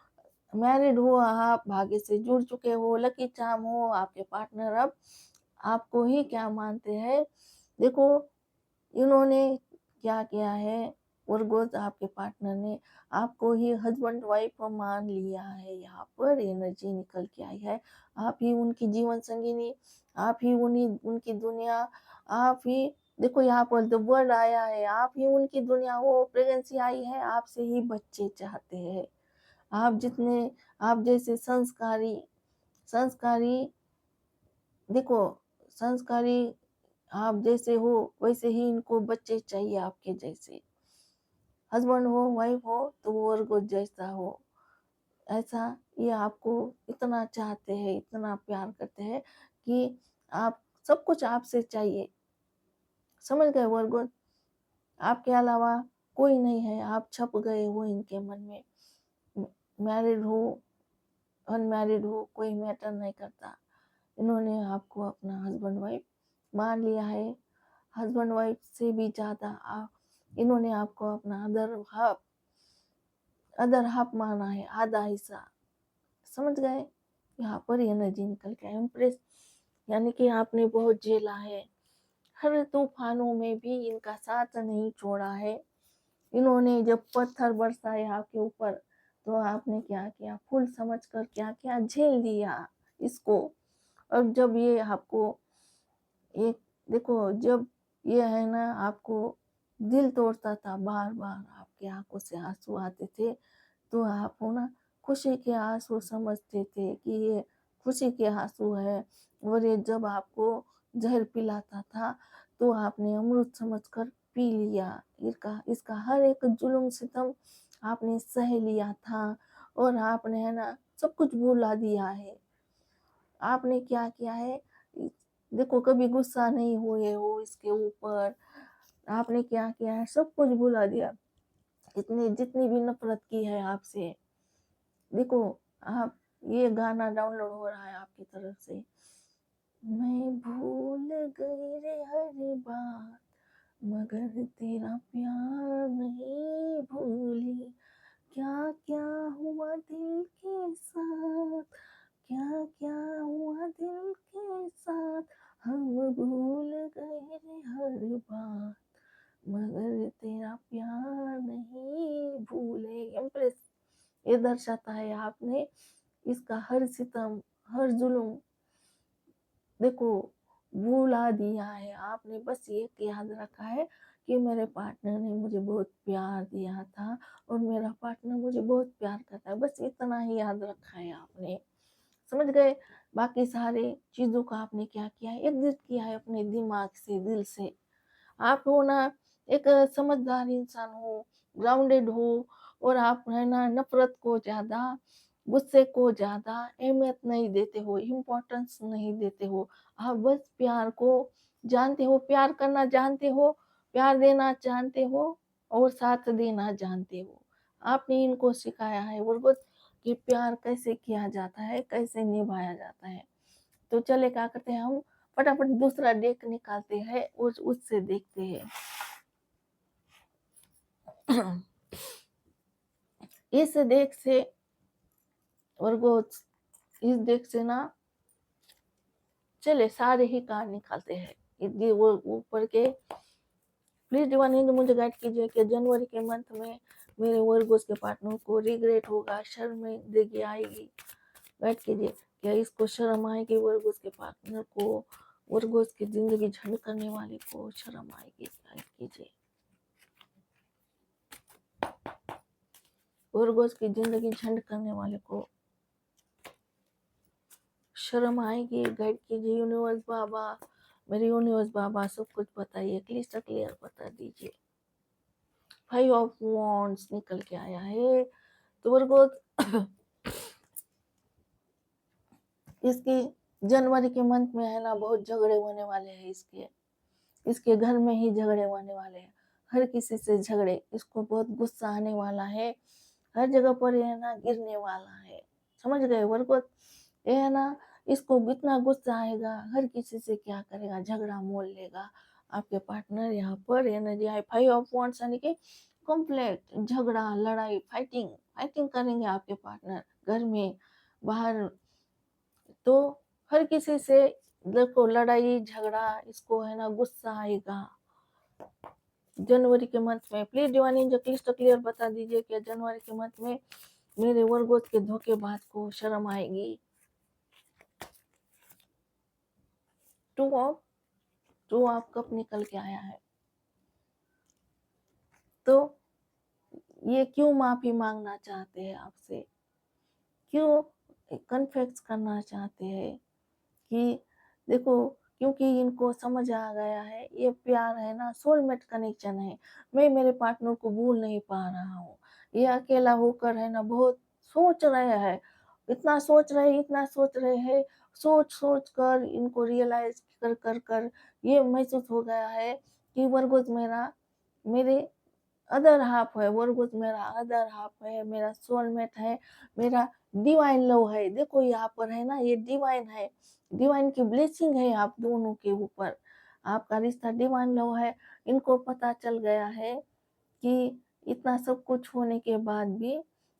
मैरिड हो, आप भाग्य से जुड़ चुके हो, लकी चार्म हो, आपके पार्टनर अब आपको ही क्या मानते हैं। देखो इन्होंने क्या किया है, वर्गोस आपके पार्टनर ने आपको ही हस्बैंड वाइफ मान लिया है। यहाँ पर एनर्जी निकल के आई है, आप ही उनकी जीवन संगिनी, आप ही उन्हीं उनकी दुनिया, आप ही। देखो यहाँ पर द वर्ड आया है, आप ही उनकी दुनिया। वो प्रेगनेंसी आई है, आपसे ही बच्चे चाहते हैं। आप जितने, आप जैसे संस्कारी, संस्कारी, देखो संस्कारी आप जैसे हो वैसे ही इनको बच्चे चाहिए आपके जैसे। हस्बैंड हो वाइफ हो तो वो वर्गो जैसा हो, ऐसा ये आपको इतना चाहते हैं, इतना प्यार करते हैं कि आप सब कुछ आपसे चाहिए। समझ गए वर्गो? आपके अलावा कोई नहीं है, आप छप गए हो इनके मन में। मैरिड हो अनमैरिड हो कोई मैटर नहीं करता, इन्होंने आपको अपना हस्बैंड वाइफ मान लिया है। हस्बैंड वाइफ से भी ज्यादा इन्होंने आपको अपना अदर हाफ माना है, आधा हिस्सा। समझ गए? यहाँ पर एनर्जी निकल के इम्प्रेस, यानी कि आपने बहुत झेला है, हर तूफानों में भी इनका साथ नहीं छोड़ा है। इन्होंने जब पत्थर बरसाए आपके ऊपर तो आपने क्या किया, फूल समझकर क्या किया, झेल लिया इसको। और जब ये आपको एक, देखो जब ये है ना आपको दिल तोड़ता था, बार बार आपकी आंखों से आंसू आते थे, तो आप हो ना खुशी के आंसू समझते थे कि ये खुशी के आंसू है। और ये जब आपको जहर पिलाता था तो आपने अमृत समझकर पी लिया। इसका हर एक जुल्म सितम आपने सह लिया था और आपने है ना सब कुछ भुला दिया है। आपने क्या किया है, देखो कभी गुस्सा नहीं हुए हो इसके ऊपर, आपने क्या किया है, सब कुछ भुला दिया। इतनी जितनी भी नफरत की है आपसे, देखो आप, ये गाना डाउनलोड हो रहा है आपकी तरफ से। मैं भूल गई रे हर बात, मगर तेरा प्यार नहीं भूली। क्या क्या हुआ दिल के साथ, क्या क्या हुआ दिल के साथ, हम भूल गए रे हर बात, मगर तेरा प्यार नहीं भूले। इम्प्रेस ये दर्शाता है आपने इसका हर सितम, हर जुल्म देखो भुला दिया है आपने। बस ये याद रखा है कि मेरे पार्टनर ने मुझे बहुत प्यार दिया था और मेरा पार्टनर मुझे बहुत प्यार करता है, बस इतना ही याद रखा है आपने। समझ गए? बाकी सारे चीजों का आपने क्या किया है, एग्जिट किया है अपने दिमाग से, दिल से। आप हो ना एक समझदार इंसान हो, ग्राउंडेड हो, और आप है ना नफरत को ज्यादा, गुस्से को ज्यादा अहमियत नहीं देते हो, इम्पोर्टेंस नहीं देते हो। आप बस प्यार को जानते हो, प्यार करना जानते हो, प्यार देना जानते हो और साथ देना जानते हो। आपने इनको सिखाया है वो बस कि प्यार कैसे किया जाता है, कैसे निभाया जाता है। तो चले क्या करते हैं, हम फटाफट दूसरा डेक निकालते हैं और उससे देखते हैं। इस डेक से वर्गो, इस डेक से ना चले सारे ही कार्ड निकालते हैं। ये वो ऊपर के प्लीज डिवाइन एंजल मुझे गाइड कीजिए कि जनवरी के मंथ में मेरे वर्गोस के पार्टनर को रिग्रेट होगा, शर्मिंदगी आएगी। गाइड कीजिए, क्या इसको शर्म आएगी? वर्गोस के पार्टनर को, वर्गोस की जिंदगी झंड करने वाले को शर्म आएगी? गाइड कीजिए। वर्गोस की जिंदगी झंड करने वाले को शर्म आएगी? गाइड कीजिए यूनिवर्स बाबा, मेरे यूनिवर्स बाबा सब कुछ बताइए, क्लियर बता दीजिए। 5 ऑफ वॉन्ड्स निकल के आया है। तो वर्गो इसकी जनवरी के मंथ में है ना, बहुत झगड़े होने वाले हैं। इसके घर में ही झगड़े होने वाले हैं, हर किसी से झगड़े। इसको बहुत गुस्सा आने वाला है, हर जगह पर ये है ना गिरने वाला है। समझ गए वर्गो? ये है ना, इसको इतना गुस्सा आएगा, हर किसी से क्या करेगा, झगड़ा मोल लेगा। आपके पार्टनर यहाँ पर एनर्जी आई 5 ऑफ वॉन्ड्स यानी कि कॉम्प्लेक्ट, झगड़ा, लड़ाई, फाइटिंग करेंगे आपके पार्टनर, घर में, बाहर। तो हर किसी से देखो लड़ाई झगड़ा, इसको है ना गुस्सा आएगा जनवरी के मंथ में। प्लीज डिवाइन जो क्लियर बता दीजिए कि जनवरी के मंथ में मेरे वर्गोस के धोखेबाज को शर्म आएगी। टू ऑफ कप निकल के आया है। तो ये क्यों माफी मांगना चाहते हैं आपसे, क्यों कन्फेस करना चाहते हैं कि देखो, क्योंकि इनको समझ आ गया है ये प्यार है ना, सोलमेट कनेक्शन है। मैं मेरे पार्टनर को भूल नहीं पा रहा हूँ। ये अकेला होकर है ना बहुत सोच रहे हैं, इतना सोच रहे हैं, सोच कर इनको रियलाइज कर ये महसूस हो गया है कि वर्गोस मेरे अदर हाफ है, वर्गोस मेरा अदर हाफ है, मेरा सोलमेट है, मेरा डिवाइन लव है। देखो यहाँ पर है ना, ये डिवाइन है, डिवाइन की ब्लेसिंग है आप दोनों के ऊपर, आपका रिश्ता डिवाइन लव है। इनको पता चल गया है कि इतना सब कुछ होने के बाद भी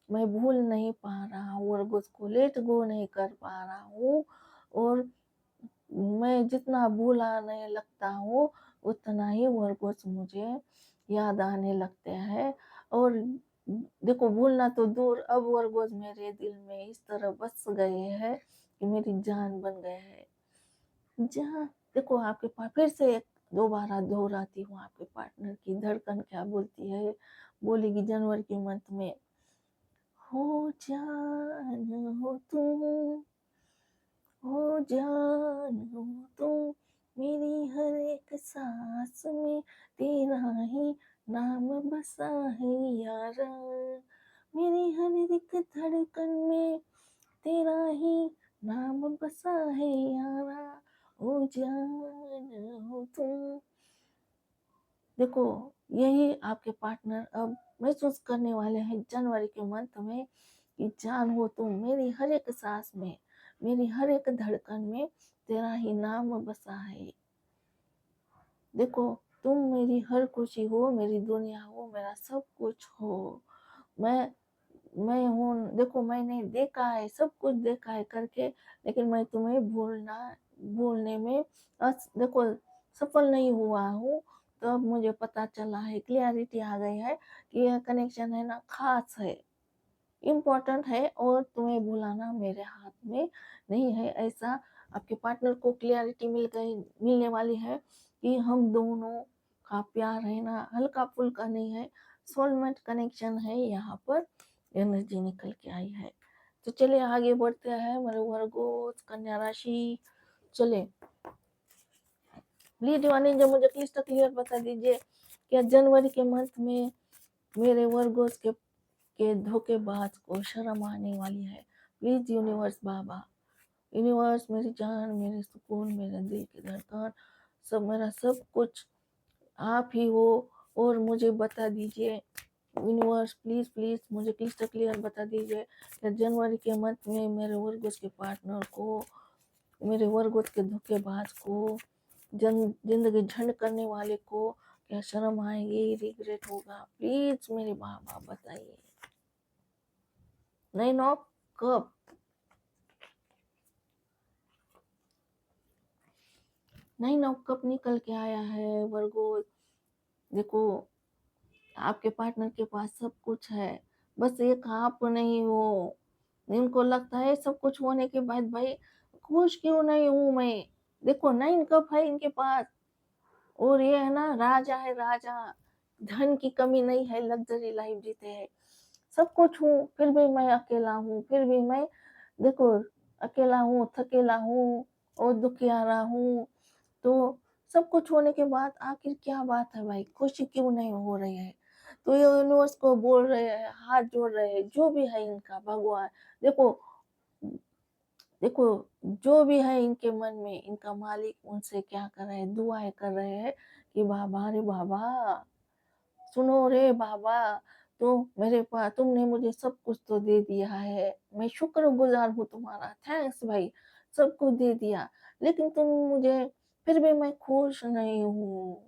मैं भूल नहीं पा रहा हूँ, वर्गोस को लेट गो नहीं कर पा रहा हूँ। और मैं जितना भूला नहीं लगता हूँ, उतना ही वर्गोस मुझे याद आने लगते हैं। और देखो भूलना तो दूर, अब वर्गोस मेरे दिल में इस तरह बस गए हैं कि मेरी जान बन गए हैं। जहाँ देखो आपके पास फिर से दोबारा दोहराती हूँ, आपके पार्टनर की धड़कन क्या बोलती है, बोलेगी जनवरी के मंथ में, हो जान हो तुम, हो जान हो तुम, मेरी हर एक सांस में तेरा ही नाम बसा है यारा, मेरी हर एक धड़कन में तेरा ही नाम बसा है यारा, ओ जान हो तुम। देखो यही आपके पार्टनर अब महसूस करने वाले हैं जनवरी के मंथ में कि जान हो तुम, मेरी हर एक सांस में, मेरी हर एक धड़कन में तेरा ही नाम बसा है। देखो तुम मेरी हर खुशी हो, मेरी दुनिया हो, मेरा सब कुछ हो। मैं हूँ, देखो मैंने देखा है, सब कुछ देखा है करके, लेकिन मैं तुम्हें भूलने में देखो सफल नहीं हुआ हूँ। तो अब मुझे पता चला है, क्लियरिटी आ गई है कि यह कनेक्शन है ना खास है, इम्पोर्टेंट है, और तुम्हें भुलाना मेरे हाथ में नहीं है। ऐसा आपके पार्टनर को क्लियरिटी मिलने वाली है कि हम दोनों का प्यार है ना हल्का फुल्का नहीं है, सोलमेट कनेक्शन है। यहाँ पर एनर्जी निकल के आई है। तो चलिए आगे बढ़ते हैं मेरे वर्गो कन्या राशि। चले प्लीज डिवाइन जो मुझे क्लियर बता दीजिए, क्या जनवरी के मंथ में मेरे वर्गोस के धोखेबाज को शर्म आने वाली है? प्लीज यूनिवर्स बाबा, यूनिवर्स मेरी जान, मेरे सुकून, मेरे दिल की धड़कन, सब मेरा सब कुछ आप ही हो। और मुझे बता दीजिए यूनिवर्स, प्लीज मुझे क्लियर बता दीजिए कि जनवरी के मंथ में मेरे वर्गोस के पार्टनर को, मेरे वर्गोस के धोखेबाज को, जिंदगी झंड करने वाले को क्या शर्म आएगी, रिग्रेट होगा? प्लीज मेरे बाबा बताइए। 9 ऑफ कप, 9 ऑफ कप निकल के आया है वर्गो। देखो, आपके पार्टनर के पास सब कुछ है, बस एक आप नहीं हो। इनको लगता है सब कुछ होने के बाद भाई खुश क्यों नहीं हूँ मैं? देखो 9 कप है इनके पास और ये है ना राजा है राजा, धन की कमी नहीं है, लग्ज़री लाइफ़ जीते हैं। सब कुछ हूँ, फिर भी मैं अकेला हूँ, फिर भी मैं देखो अकेला हूँ, थकेला हूँ और दुखियारा हूँ। तो सब कुछ होने के बाद आखिर क्या बात है भाई, खुशी क्यों नहीं हो रही है? तो ये यूनिवर्स को बोल रहे हैं, हाथ जोड़ रहे हैं, जो भी है इनका भगवान देखो देखो, जो भी है इनके मन में, इनका मालिक उनसे क्या कर रहे हैं, दुआएँ कर रहे हैं कि बाबा रे बाबा, सुनो रे बाबा, तो मेरे पास तुमने मुझे सब कुछ तो दे दिया है, मैं शुक्रगुज़ार हूँ तुम्हारा, थैंक्स भाई, सब कुछ दे दिया, लेकिन तुम मुझे फिर भी मैं खुश नहीं हूँ।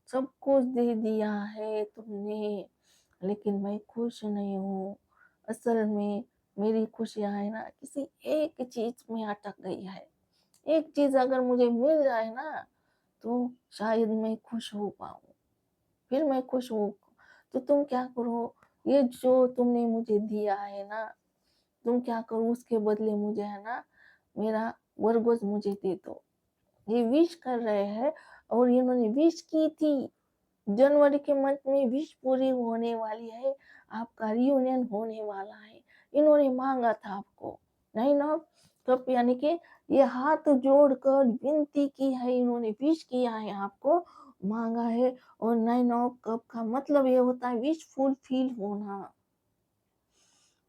सब कुछ दे दिया है तुमने, लेकिन मैं खुश नहीं हूँ। असल में मेरी खुशियाँ है ना किसी एक चीज़ में अटक गई है। एक चीज़ अगर मुझे मिल जाए ना, तो शायद मैं खुश हो पाऊँ, फिर मैं खुश हूँ। तो तुम क्या करो, ये जो तुमने मुझे दिया है ना, तुम क्या करो उसके बदले मुझे है ना, मेरा वरगोज़ मुझे दे दो। ये विश कर रहे हैं और इन्होंने विश की थी। जनवरी के मंथ में विश पूरी होने वाली है, आपका रियूनियन होने वाला है। इन्होंने माँगा था आपको, 9 ऑफ कप यानी कि ये हाथ जोड़कर विनती की है, इन्होंने विश किया है आपको, माँगा है और 9 ऑफ कप का मतलब ये होता है विश फुलफिल होना।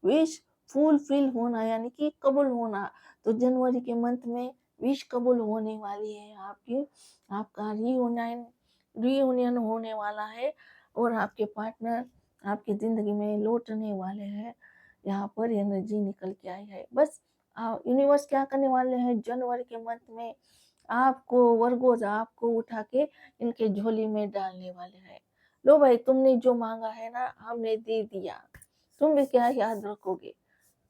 विश फुलफिल होना यानी कि कबूल होना। तो जनवरी के मंथ में विश कबूल होने वाली है आपकी, आपका रियूनियन होने वाला है और आपके पार्टनर आपकी ज़िंदगी में लौटने वाले हैं। यहाँ पर एनर्जी निकल के आई है। बस यूनिवर्स क्या करने वाले हैं जनवरी के मंथ में आपको वर्गोज़ आपको उठा के इनके झोली में डालने वाले हैं। लो भाई तुमने जो माँगा है ना हमने दे दिया। तुम भी क्या याद रखोगे?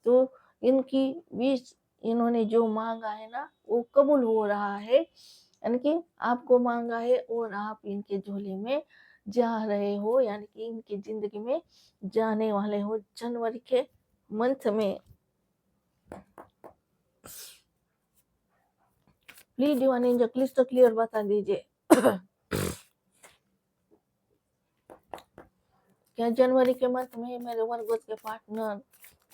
तो इनकी विश इन्होंने जो माँगा है ना वो कबूल हो रहा है। यानी कि आपको माँगा है और आप इनके झोले में जा रहे हो यानी कि इनकी ज़िंदगी में जाने वाले हो जनवरी के मंथ में। Please divine angel clyster clear बता दीजिए। क्या जनवरी के मंथ में मेरे वर्गों के पार्टनर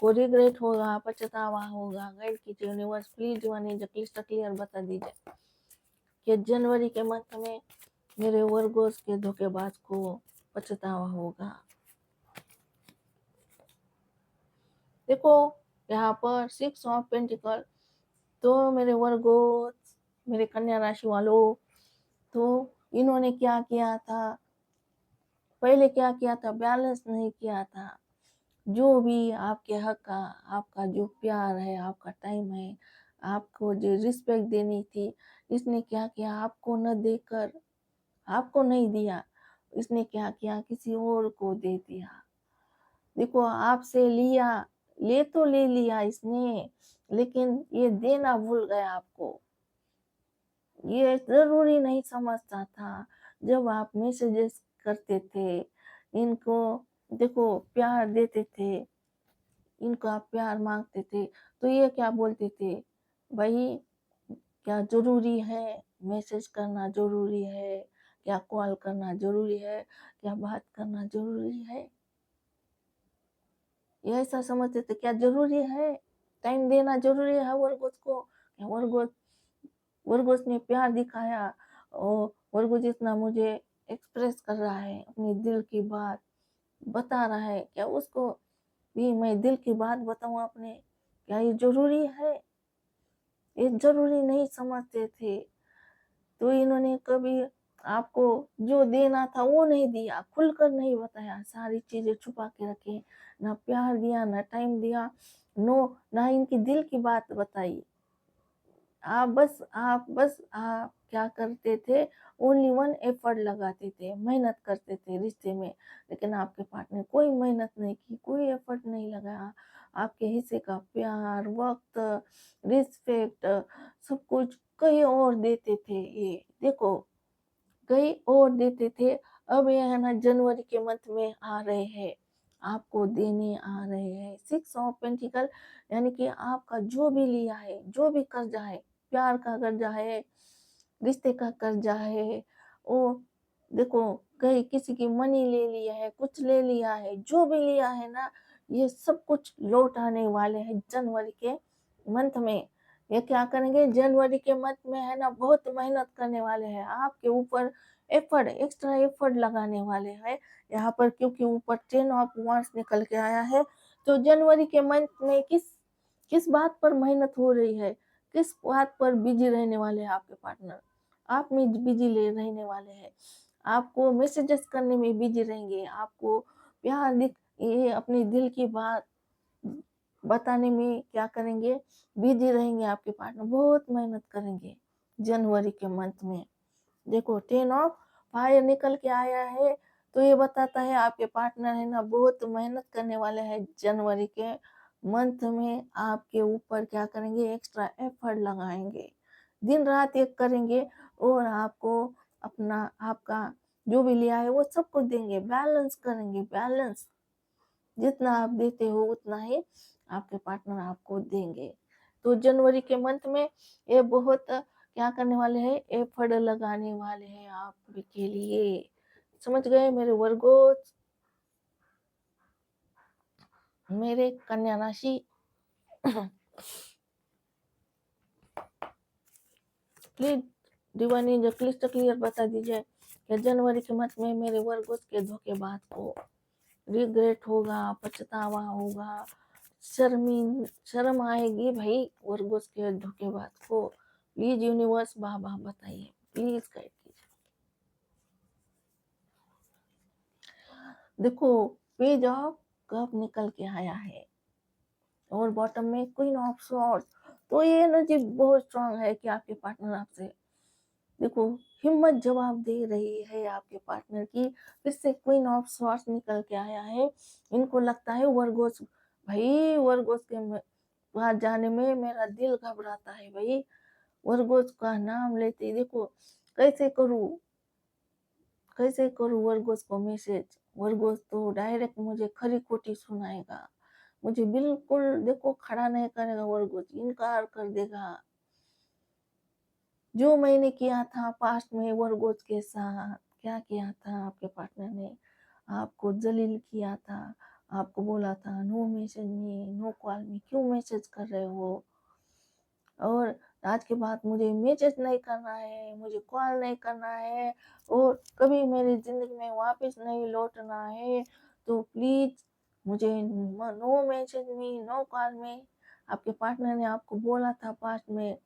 को रिग्रेट होगा, पछतावा होगा? गाइड कीजिए universe, please divine angel clyster clear बता दीजिए कि जनवरी के मंथ में मेरे वर्गोस के धोखेबाज को पछतावा होगा। देखो यहाँ पर 6 ऑफ पेंटिकल, तो मेरे वर्गोस, मेरे कन्या राशि वालों, तो इन्होंने क्या किया था, पहले क्या किया था, बैलेंस नहीं किया था। जो भी आपके हक का, आपका जो प्यार है, आपका टाइम है, आपको जो रिस्पेक्ट देनी थी, इसने क्या किया, आपको न देकर, आपको नहीं दिया, इसने क्या किया, किसी और को दे दिया। देखो आपसे लिया, ले तो ले लिया इसने, लेकिन ये देना भूल गया आपको। ये ज़रूरी नहीं समझता था, जब आप मैसेजेस करते थे, इनको देखो प्यार देते थे, इनका प्यार मांगते थे, तो ये क्या बोलते थे, भाई क्या ज़रूरी है, मैसेज करना ज़रूरी है, क्या कॉल करना ज़रूरी है, क्या बात करना ज़रूरी है? ये ऐसा समझते थे, क्या ज़रूरी है? टाइम देना ज़रूरी है वर्गोस को? क्या वर्गोस ने प्यार दिखाया और वर्गोस जितना मुझे एक्सप्रेस कर रहा है, अपने दिल की बात बता रहा है, क्या उसको भी मैं दिल की बात बताऊँ अपने? क्या ये ज़रूरी है? ये ज़रूरी नहीं समझते थे। तो इन्होंने कभी आपको जो देना था वो नहीं दिया, खुलकर नहीं बताया, सारी चीज़ें छुपा के रखी, ना प्यार दिया, ना टाइम दिया, ना इनकी दिल की बात बताई। आप क्या करते थे, ओनली वन एफर्ट लगाते थे, मेहनत करते थे रिश्ते में, लेकिन आपके पार्टनर कोई मेहनत नहीं की, कोई एफर्ट नहीं लगाया। आपके हिस्से का प्यार, वक़्त, रिस्पेक्ट सब कुछ कहीं और देते थे ये। देखो, कहीं और देते थे, अब ये है ना जनवरी के मंथ में आ रहे हैं, आपको देने आ रहे हैं 6 ऑफ पेंटिकल, यानी कि आपका जो भी लिया है, जो भी कर्जा है, प्यार का कर्जा है, रिश्ते का कर्जा है, वो देखो कहीं किसी की मनी ले लिया है, कुछ ले लिया है, जो भी लिया है ना, ये सब कुछ लौट आने वाले हैं जनवरी के मंथ में। ये क्या करेंगे जनवरी के मंथ में है ना, बहुत मेहनत करने वाले हैं आपके ऊपर, एफर्ट, एक्स्ट्रा एफर्ट लगाने वाले हैं यहाँ पर, क्योंकि ऊपर 10 ऑफ वांड्स निकल के आया है। तो जनवरी के मंथ में किस किस बात पर मेहनत हो रही है, किस बात पर बिजी रहने वाले हैं आपके पार्टनर, आप में बिजी ले रहने वाले हैं, आपको मैसेजेस करने में बिजी रहेंगे, आपको प्यार दिख ये अपने दिल की बात बताने में क्या करेंगे, बिजी रहेंगे आपके पार्टनर, बहुत मेहनत करेंगे जनवरी के मंथ में। देखो 10 ऑफ फायर निकल के आया है, तो ये बताता है आपके पार्टनर है ना बहुत मेहनत करने वाले हैं जनवरी के मंथ में, आपके ऊपर क्या करेंगे, एक्स्ट्रा एफर्ट लगाएंगे, दिन रात एक करेंगे, और आपको अपना आपका जो भी लिया है वो सब कुछ देंगे, बैलेंस करेंगे, बैलेंस, जितना आप देते हो उतना ही आपके पार्टनर आपको देंगे। तो जनवरी के मंथ में ये बहुत क्या करने वाले हैं, एफर्ट लगाने वाले हैं आपके लिए। समझ गए मेरे वर्गो, मेरे कन्या राशि। Please divine angel clyster clear बता दीजिए कि जनवरी के मंथ में मेरे वर्गों के धोखेबाज को रिग्रेट होगा, पछतावा होगा, शर्म आएगी भाई वर्गोस के धोखेबाज को। प्लीज यूनिवर्स बाबा बताइए, प्लीज गाइड कीजिए। देखो पेज ऑफ कप निकल के आया है, और बॉटम में क्वीन ऑफ स्वॉर्ड्स, तो ये एनर्जी बहुत स्ट्रांग है कि आपके पार्टनर आपसे देखो हिम्मत जवाब दे रही है आपके पार्टनर की। फिर से क्वीन ऑफ स्वॉर्ड्स निकल के आया है, इनको लगता है वर्गोस, भाई वर्गोस के वहां जाने में मेरा दिल घबराता है भाई, वर्गोस का नाम लेते ही देखो कैसे करूं, कैसे करूं वर्गोस को मैसेज, वर्गोस तो डायरेक्ट मुझे खरी खोटी सुनाएगा, मुझे बिल्कुल देखो खड़ा नहीं करेगा, वर्गोस इनकार कर देगा। जो मैंने किया था पास्ट में वर्गोस के साथ, क्या किया था आपके पार्टनर ने, आपको जलील किया था, आपको बोला था no message me, no call me, क्यों मैसेज कर रहे हो, और आज के बाद मुझे मैसेज नहीं करना है, मुझे कॉल नहीं करना है, और कभी मेरी जिंदगी में वापस नहीं लौटना है, तो प्लीज मुझे नो मैसेज में, नो कॉल में। आपके पार्टनर ने आपको बोला था पास्ट में,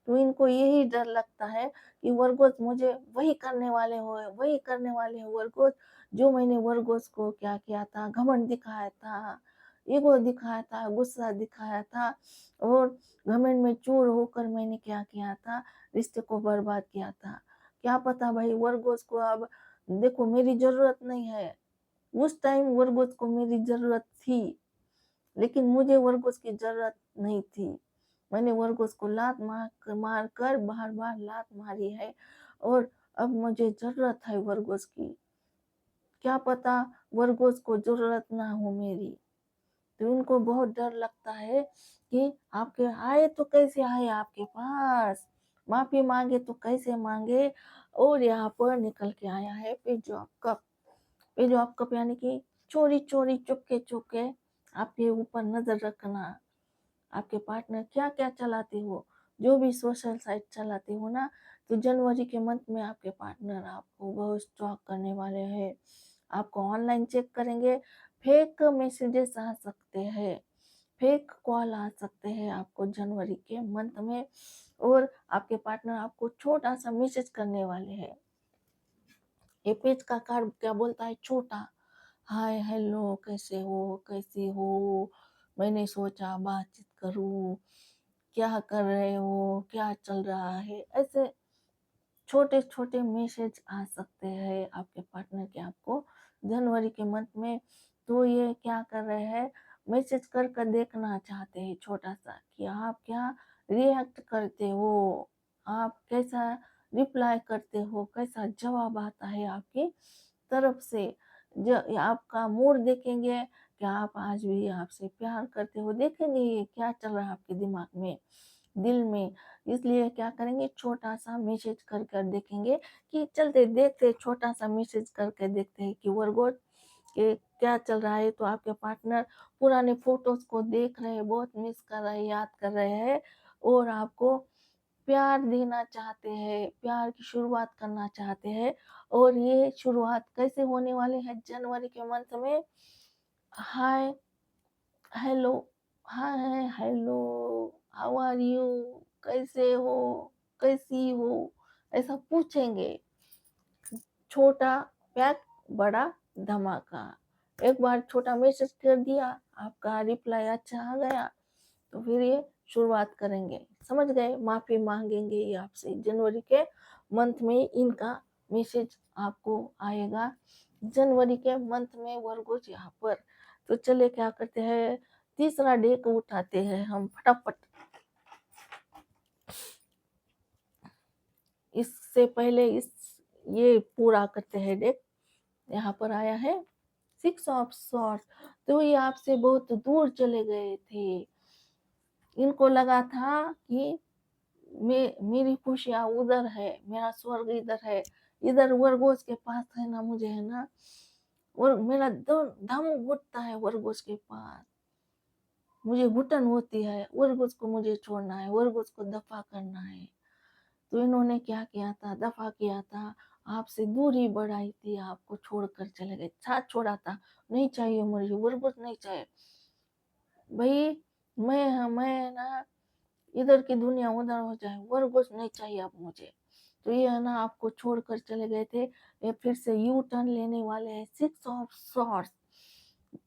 तो इनको यही डर लगता है कि वर्गोस मुझे वही करने वाले हो, वही करने वाले हो वर्गोस, जो मैंने वर्गोस को क्या किया था, घमंड दिखाया था, ईगो दिखाया था, गुस्सा दिखाया था, और घमंड में चूर होकर मैंने क्या किया था, रिश्ते को बर्बाद किया था। क्या पता भाई वर्गोस को अब देखो मेरी जरूरत नहीं है, उस टाइम वर्गोस को मेरी जरूरत थी, लेकिन मुझे वर्गोस की जरूरत नहीं थी, मैंने वर्गोस को लात मार कर बार बार लात मारी है, और अब मुझे जरूरत है वर्गोस की। क्या पता वर्गोस को जरूरत ना हो मेरी, तो उनको बहुत डर लगता है कि आपके आए तो कैसे आए आपके पास, माफी मांगे तो कैसे मांगे, और यहाँ पर निकल के आया है page of cup. Page of cup यानी कि चोरी चोरी चुपके चुपके आपके ऊपर नजर रखना, आपके पार्टनर क्या क्या चलाते हो, जो भी सोशल साइट चलाते हो ना, तो जनवरी के मंथ में आपके पार्टनर आपको बहुत स्टॉक करने वाले हैं, आपको ऑनलाइन चेक करेंगे, फेक मैसेजेस आ सकते हैं, फेक कॉल आ सकते हैं आपको जनवरी के मंथ में, और आपके पार्टनर आपको छोटा सा मैसेज करने वाले हैं। ये पेज का कार्ड क्या बोलता है, छोटा, हाय हेलो कैसे हो, कैसी हो, मैंने सोचा बातचीत करूं, क्या कर रहे हो, क्या चल रहा है, ऐसे छोटे छोटे मैसेज आ सकते हैं आपके पार्टनर के आपको जनवरी के मंथ में। तो ये क्या कर रहे हैं, मैसेज कर कर देखना चाहते हैं छोटा सा कि आप क्या रिएक्ट करते हो, आप कैसा रिप्लाई करते हो, कैसा जवाब आता है आपके तरफ से जो आपका मूड देखेंगे कि आप आज भी आपसे प्यार करते हो, देखेंगे ये क्या चल रहा है आपके दिमाग में, दिल में। इसलिए क्या करेंगे, छोटा सा मैसेज कर कर देखेंगे कि चलते देखते, छोटा सा मैसेज करके देखते हैं कि वर्गोट कि क्या चल रहा है। तो आपके पार्टनर पुराने फोटोज को देख रहे हैं, बहुत मिस कर रहे हैं, याद कर रहे हैं और आपको प्यार देना चाहते हैं, प्यार की शुरुआत करना चाहते हैं। और ये शुरुआत कैसे होने वाले हैं जनवरी के मंथ में? Hi hello, hi hello, how are you, कैसे हो, कैसी हो, ऐसा पूछेंगे। छोटा पैक बड़ा धमाका। एक बार छोटा मैसेज कर दिया, आपका रिप्लाई अच्छा आ गया, तो फिर ये शुरुआत करेंगे, समझ गए? माफी मांगेंगे ये आपसे। जनवरी के मंथ में इनका मैसेज आपको आएगा, जनवरी के मंथ में वर्गोज यहाँ पर। तो चले क्या करते हैं, तीसरा डे को उठाते हैं हम फटाफट। इससे पहले ये पूरा करते हैं डेक। यहाँ पर आया है 6 ऑफ सॉर्ड्स। तो ये आपसे बहुत दूर चले गए थे, इनको लगा था कि मेरी खुशियाँ उधर है, मेरा स्वर्ग इधर है, इधर वर्गोस के पास है ना, मुझे है ना, और मेरा दम घुटता है वर्गोस के पास, मुझे घुटन होती है, वर्गोस को मुझे छोड़ना है, वर्गोस को दफा करना है। तो इन्होंने क्या किया था, दफा किया था, आपसे दूरी बढ़ाई थी, आपको छोड़कर चले गए, साथ छोड़ा था, नहीं चाहिए मुझे वर्गोस, नहीं चाहिए भाई, मैं ना इधर की दुनिया उधर हो जाए, वर्गोस नहीं चाहिए अब मुझे। तो ये है ना आपको छोड़कर चले गए थे, ये फिर से यू टर्न लेने वाले हैं। 6 of swords,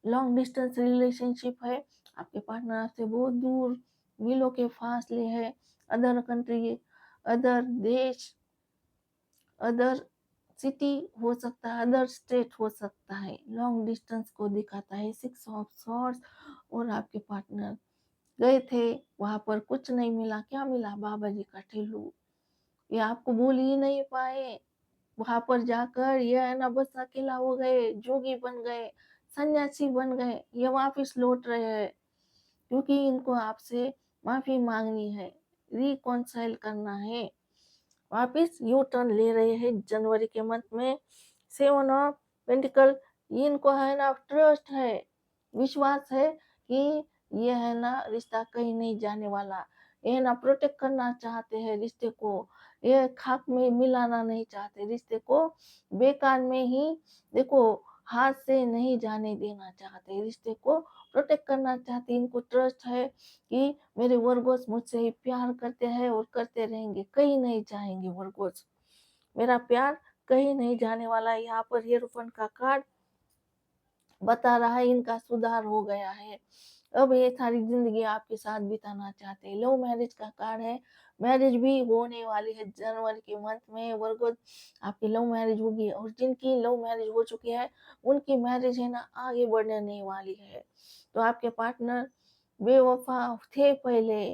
long distance relationship है, आपके पार्टनर आपसे बहुत दूर, मीलों के फासले है, अदर कंट्री, अदर देश, अदर सिटी हो सकता है, अदर स्टेट हो सकता है, लॉन्ग डिस्टेंस को दिखाता है 6 ऑफ सॉर्ड्स। और आपके पार्टनर गए थे, वहां पर कुछ नहीं मिला, क्या मिला, बाबा जी का ठेलू, ये आपको भूल ही नहीं पाए। वहां पर जाकर ये है ना बस अकेला हो गए, जोगी बन गए, सन्यासी बन गए, ये वापिस लौट रहे हैं, क्योंकि इनको आपसे माफी मांगनी है, रिकॉन्साइल करना है, वापिस यू टर्न ले रहे हैं जनवरी के मंथ में। 7 ऑफ पेंटिकल, इनको है ना ट्रस्ट है, विश्वास है कि ये है ना रिश्ता कहीं नहीं जाने वाला, ये ना प्रोटेक्ट करना चाहते हैं रिश्ते को, ये खाक में मिलाना नहीं चाहते रिश्ते को, बेकार में ही देखो हाथ से नहीं जाने देना चाहते, रिश्ते को प्रोटेक्ट करना चाहते। इनको ट्रस्ट है कि मेरे वर्गोस मुझसे ही प्यार करते हैं और करते रहेंगे, कहीं नहीं जाएंगे वर्गोस, मेरा प्यार कहीं नहीं जाने वाला। यहाँ पर हीरोपन का कार्ड बता रहा है इनका सुधार हो गया है, अब ये सारी जिंदगी आपके साथ बिताना चाहते हैं। लव मैरिज का कार्ड है, मैरिज भी होने वाली है जनवरी के मंथ में, वर्गो आपकी लव मैरिज होगी, और जिनकी लव मैरिज हो चुकी है उनकी मैरिज है ना आगे बढ़ने वाली है। तो आपके पार्टनर बेवफा थे पहले,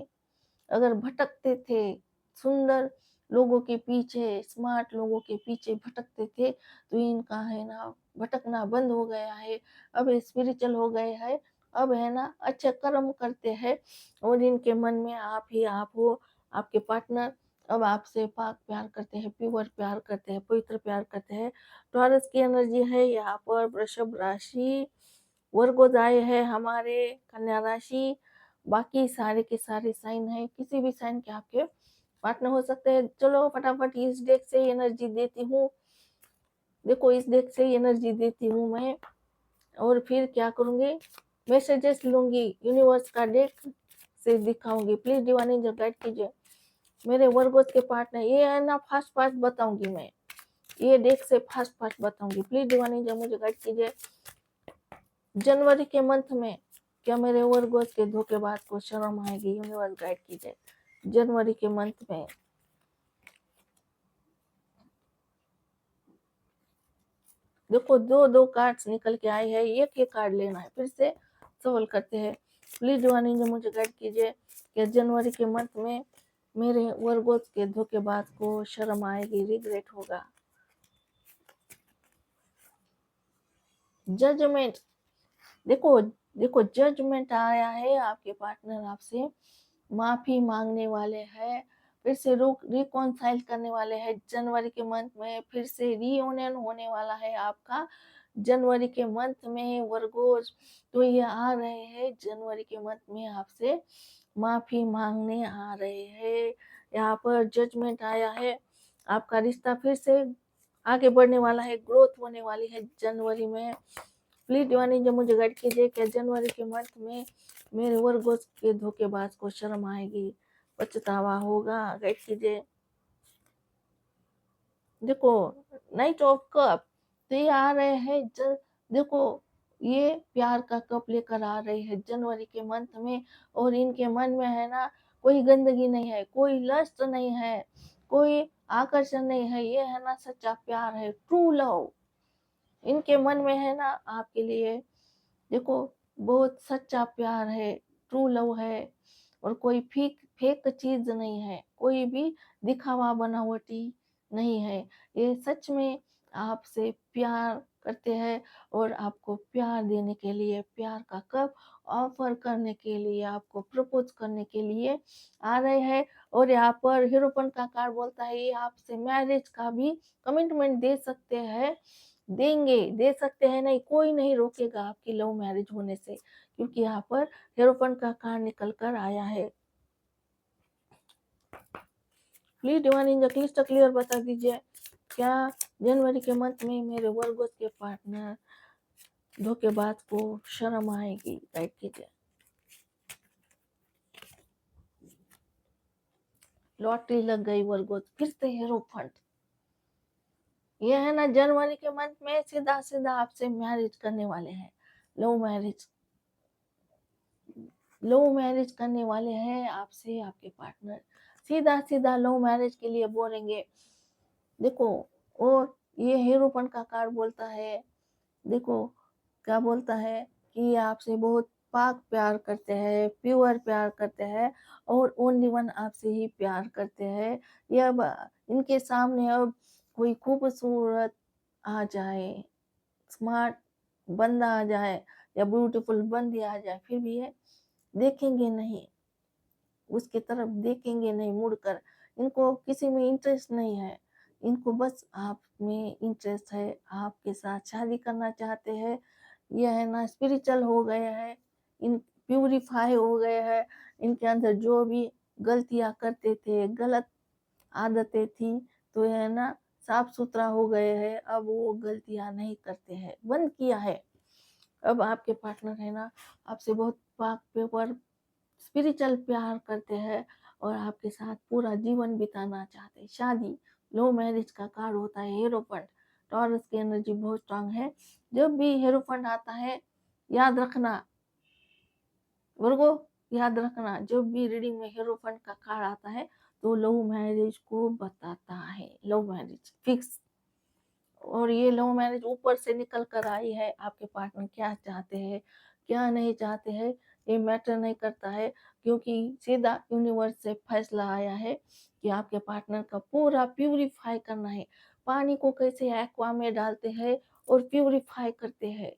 अगर भटकते थे, सुंदर लोगों के पीछे, स्मार्ट लोगों के पीछे भटकते थे, तो इनका है ना भटकना बंद हो गया है, अब स्पिरिचुअल हो गए हैं, अब है ना अच्छे कर्म करते हैं, और इनके मन में आप ही आप हो, आपके पार्टनर अब आपसे पाक प्यार करते हैं, प्योर प्यार करते हैं, पवित्र प्यार करते हैं। टॉरस की एनर्जी है यहाँ पर, वृषभ राशि, वर्गोज आए है हमारे, कन्या राशि, बाकी सारे के सारे साइन है, किसी भी साइन के आपके पार्टनर हो सकते हैं। चलो फटाफट इस डेक से एनर्जी देती हूँ, देखो इस डेक से एनर्जी देती हूँ मैं, और फिर क्या करूंगी, मैसेजेस लूंगी यूनिवर्स का डेक से दिखाऊंगी। प्लीज डिवाइन एंजल गाइड कीजिए मेरे वर्गोज के पार्टनर, ये है ना फास्ट फास्ट बताऊंगी मैं, ये डेक से फास्ट फास्ट बताऊंगी। प्लीज डिवाइन एंजल मुझे गाइड कीजिए जनवरी के मंथ में, क्या मेरे वर्गोज के धोखेबाज को शर्म आएगी, यूनिवर्स गाइड कीजिए जनवरी के मंथ में। देखो दो दो कार्ड्स निकल के आए हैं, एक ही कार्ड लेना है, फिर से सवाल करते हैं। प्लीज डिवाइन एंजल मुझे गाइड कीजिए कि जनवरी के मंथ में मेरे वर्गोज के धोखेबाज को शर्म आएगी, रिग्रेट होगा। जजमेंट, देखो देखो जजमेंट आया है, आपके पार्टनर आपसे माफी मांगने वाले हैं, फिर से रिकॉन्साइल करने वाले हैं जनवरी के मंथ में, फिर से रीयूनियन होने वाला है आपका जनवरी के मंथ में वर्गोस। तो ये आ रहे हैं जनवरी के मंथ में आपसे माफी मांगने आ रहे हैं। यहाँ पर जजमेंट आया है, आपका रिश्ता फिर से आगे बढ़ने वाला है, ग्रोथ होने वाली है जनवरी में। प्लीज डिवाइन जो मुझे गाइड कीजिए कि जनवरी के मंथ में मेरे वर्गोस के धोखेबाज को शर्म आएगी, पछतावा होगा, गाइड कीजिए। देखो नाइट ऑफ कप, तो ये आ रहे हैं देखो ये प्यार का कप लेकर आ रहे हैं जनवरी के मंथ में, और इनके मन में है ना कोई गंदगी नहीं है, कोई लस्ट नहीं है, कोई आकर्षण नहीं है, ये है ना सच्चा प्यार है, ट्रू लव इनके मन में है ना आपके लिए। देखो बहुत सच्चा प्यार है, ट्रू लव है, और कोई फेक फेक चीज नहीं है, कोई भी दिखावा बनावटी नहीं है। ये सच में आपसे प्यार करते हैं, और आपको प्यार देने के लिए, प्यार का कप ऑफर करने के लिए, आपको प्रपोज करने के लिए आ रहे हैं। और यहाँ पर हीरोपन का कार्ड बोलता है ये आपसे मैरिज का भी कमिटमेंट दे सकते हैं, देंगे, दे सकते हैं, नहीं कोई नहीं रोकेगा आपकी लव मैरिज होने से, क्योंकि यहाँ पर हीरोपन का कार्ड निकल कर आया है। Please divine angel clyster clear बता दीजिए, क्या जनवरी के मंथ में मेरे वर्गोस के पार्टनर धोखेबाज को शर्म आएगी, गाइड कीजिए। लॉटरी लग गई वर्गोस, फिर से हीरोफंट, ये है ना जनवरी के मंथ में सीधा सीधा आपसे मैरिज करने वाले हैं, लव मैरिज, लव मैरिज करने वाले हैं आपसे आपके पार्टनर, सीधा सीधा लव मैरिज के लिए बोलेंगे। देखो और ये हीरोपन का कार्ड बोलता है, देखो क्या बोलता है कि ये आपसे बहुत पाक प्यार करते हैं, प्योर प्यार करते हैं, और ओनली वन आपसे ही प्यार करते हैं। ये अब इनके सामने अब कोई खूबसूरत आ जाए, स्मार्ट बंदा आ जाए, या ब्यूटीफुल बंदी आ जाए, फिर भी ये देखेंगे नहीं, उसकी तरफ देखेंगे नहीं मुड़कर, इनको किसी में इंटरेस्ट नहीं है, इनको बस आप में इंटरेस्ट है, आपके साथ शादी करना चाहते हैं। यह है ना स्पिरिचुअल हो गए हैं, इन प्यूरिफाई हो गए हैं, इनके अंदर जो भी गलतियां करते थे, गलत आदतें थी, तो यह है ना साफ सुथरा हो गए हैं, अब वो गलतियां नहीं करते हैं, बंद किया है। अब आपके पार्टनर है ना आपसे बहुत पाक पेपर स्पिरिचुअल प्यार करते हैं, और आपके साथ पूरा जीवन बिताना चाहते हैं, शादी लो मैरिज का कार्ड होता है हीरोफंट। टॉरस की एनर्जी बहुत स्ट्रांग है, जब भी हीरोफंट आता है याद रखना वर्गो, याद रखना जब भी रीडिंग में हीरोफंट का कार्ड आता है तो लव मैरिज को बताता है, लव मैरिज फिक्स। और ये लव मैरिज ऊपर से निकल कर आई है, आपके पार्टनर क्या चाहते हैं क्या नहीं चाहते हैं ये मैटर नहीं करता है, क्योंकि सीधा यूनिवर्स से फैसला आया है कि आपके पार्टनर का पूरा प्यूरिफाई करना है। पानी को कैसे एक्वा में डालते हैं और प्यूरिफाई करते हैं,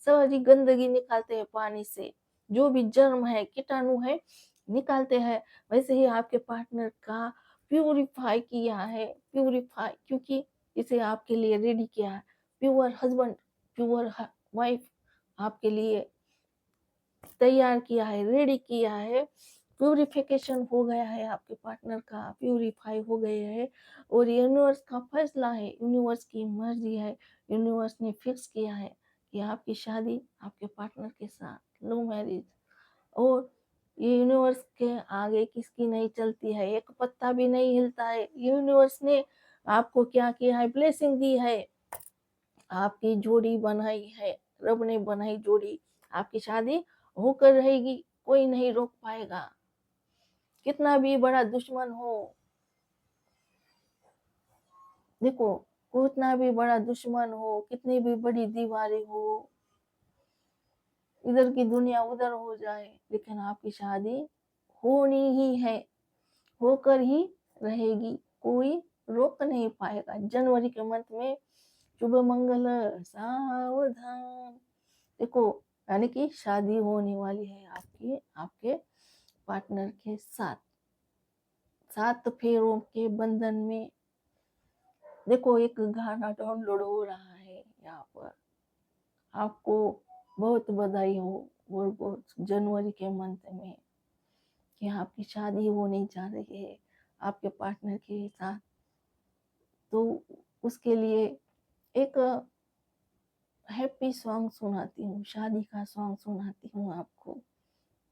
सारी गंदगी निकालते हैं पानी से, जो भी जर्म है कीटाणु है निकालते हैं, वैसे ही आपके पार्टनर का प्यूरिफाई किया है, प्यूरिफाई क्योंकि इसे आपके लिए रेडी किया है, प्योर हस्बैंड प्योर वाइफ आपके लिए तैयार किया है, रेडी किया है, प्यूरिफिकेशन हो गया है, आपके पार्टनर का प्यूरिफाई हो गए है। और यूनिवर्स का फैसला है, यूनिवर्स की मर्जी है, यूनिवर्स ने फिक्स किया है कि आपकी शादी आपके पार्टनर के साथ लव मैरिज। और ये यूनिवर्स के आगे किसकी नहीं चलती है, एक पत्ता भी नहीं हिलता है, यूनिवर्स ने आपको क्या किया है, ब्लेसिंग दी है, आपकी जोड़ी बनाई है, रब ने बनाई जोड़ी, आपकी शादी होकर रहेगी, कोई नहीं रोक पाएगा, कितना भी बड़ा दुश्मन हो, देखो कितना भी बड़ा दुश्मन हो, कितनी भी बड़ी दीवारें हो, इधर की दुनिया उधर हो जाए, लेकिन आपकी शादी होनी ही है, होकर ही रहेगी, कोई रोक नहीं पाएगा। जनवरी के मंथ में शुभ मंगल सावधान। देखो, यानी कि शादी होने वाली है आपकी, आपके पार्टनर के साथ, 7 फेरों के बंधन में। देखो, एक गाना डाउनलोड हो रहा है यहाँ पर, आपको बहुत बधाई हो, और बहुत जनवरी के मंथ में कि आपकी शादी होने जा रही है आपके पार्टनर के साथ। तो उसके लिए एक हैप्पी सॉन्ग सुनाती हूँ, शादी का सॉन्ग सुनाती हूँ आपको।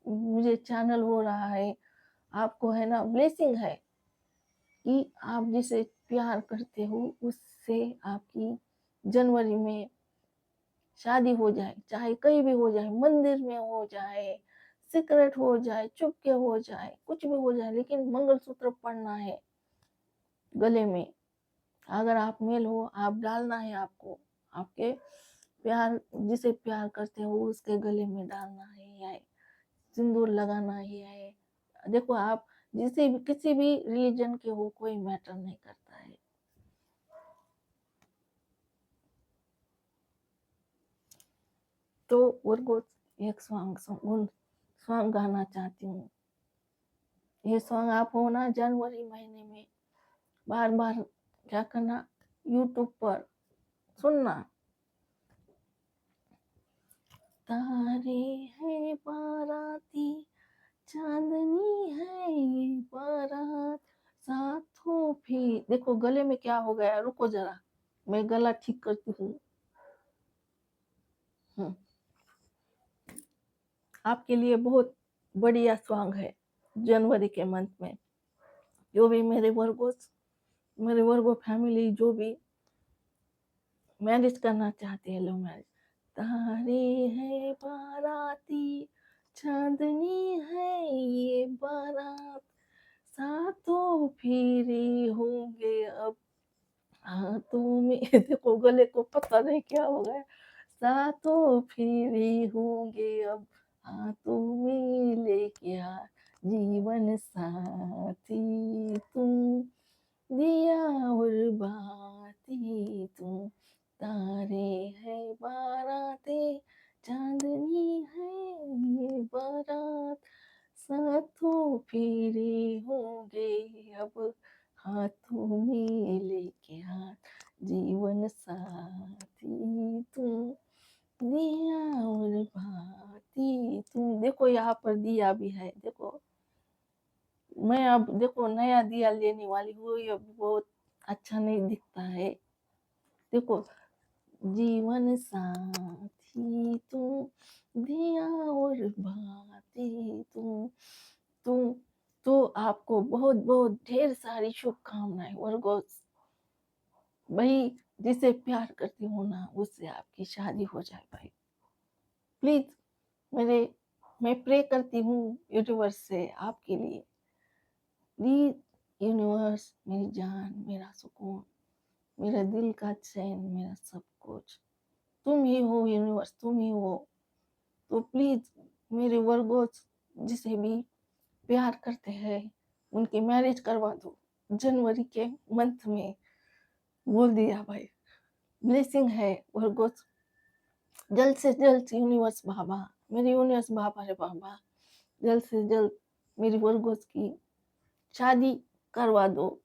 मुझे चैनल हो रहा है, आपको है ना ब्लेसिंग है कि आप जिसे प्यार करते हो उससे आपकी जनवरी में शादी हो जाए, चाहे कहीं भी हो जाए, मंदिर में हो जाए, सीक्रेट हो जाए, चुपके हो जाए, कुछ भी हो जाए, लेकिन मंगलसूत्र पड़ना है गले में। अगर आप मेल हो, आप डालना है आपको, आपके प्यार जिसे प्यार करते हो उसके गले में डालना है, या सिंदूर लगाना ही है। देखो, आप जिसे भी किसी भी रिलीजन के हो, कोई मैटर नहीं करता है। तो वर्गो एक सॉन्ग गाना चाहती हूँ। ये सॉन्ग आप हो ना जनवरी महीने में बार बार क्या करना, यूट्यूब पर सुनना। तारे है बाराती, चांदनी है ये बारात, साथों भी। देखो, गले में क्या हो गया, रुको जरा, मैं गला ठीक करती हूँ। आपके लिए बहुत बढ़िया सॉन्ग है जनवरी के मंथ में। जो भी मेरे वर्गो फैमिली जो भी मैरिज करना चाहते हैं, लव मैरिज। तारे है बाराती, चांदनी है ये बारात, सातों फेरे होंगे अब हाथों में। देखो, गले को पता नहीं क्या हो गया। सातों फेरे होंगे अब हाथों में, लेके आ जीवन साथी तुम, दिया और बाती तुम। तारे है बाराते, चांदनी है ये बारात, साथों फेरे होंगे अब हाथों में, लेके हाथ जीवन साथी तुम, दिया और बाती तुम। देखो, यहाँ पर दिया भी है। देखो, मैं अब देखो नया दिया लेने वाली हूँ, ये बहुत अच्छा नहीं दिखता है। देखो, जीवन साथी तुम, दिया और बाती तुम। तो आपको बहुत बहुत ढेर सारी शुभकामनाएं वर्गो। भाई, जिसे प्यार करती हो ना उससे आपकी शादी हो जाए भाई। प्लीज, मेरे मैं प्रे करती हूँ यूनिवर्स से आपके लिए। प्लीज यूनिवर्स, मेरी जान, मेरा सुकून, मेरा दिल का चैन, मेरा सब कुछ तुम ही हो यूनिवर्स, तुम ही हो। तो प्लीज मेरे वर्गोस जिसे भी प्यार करते हैं उनकी मैरिज करवा दो जनवरी के मंथ में। बोल दिया भाई, ब्लेसिंग है वर्गोस। जल्द से जल्द यूनिवर्स बाबा, मेरे यूनिवर्स बाबा रे बाबा, जल्द से जल्द मेरी वर्गोस की शादी करवा दो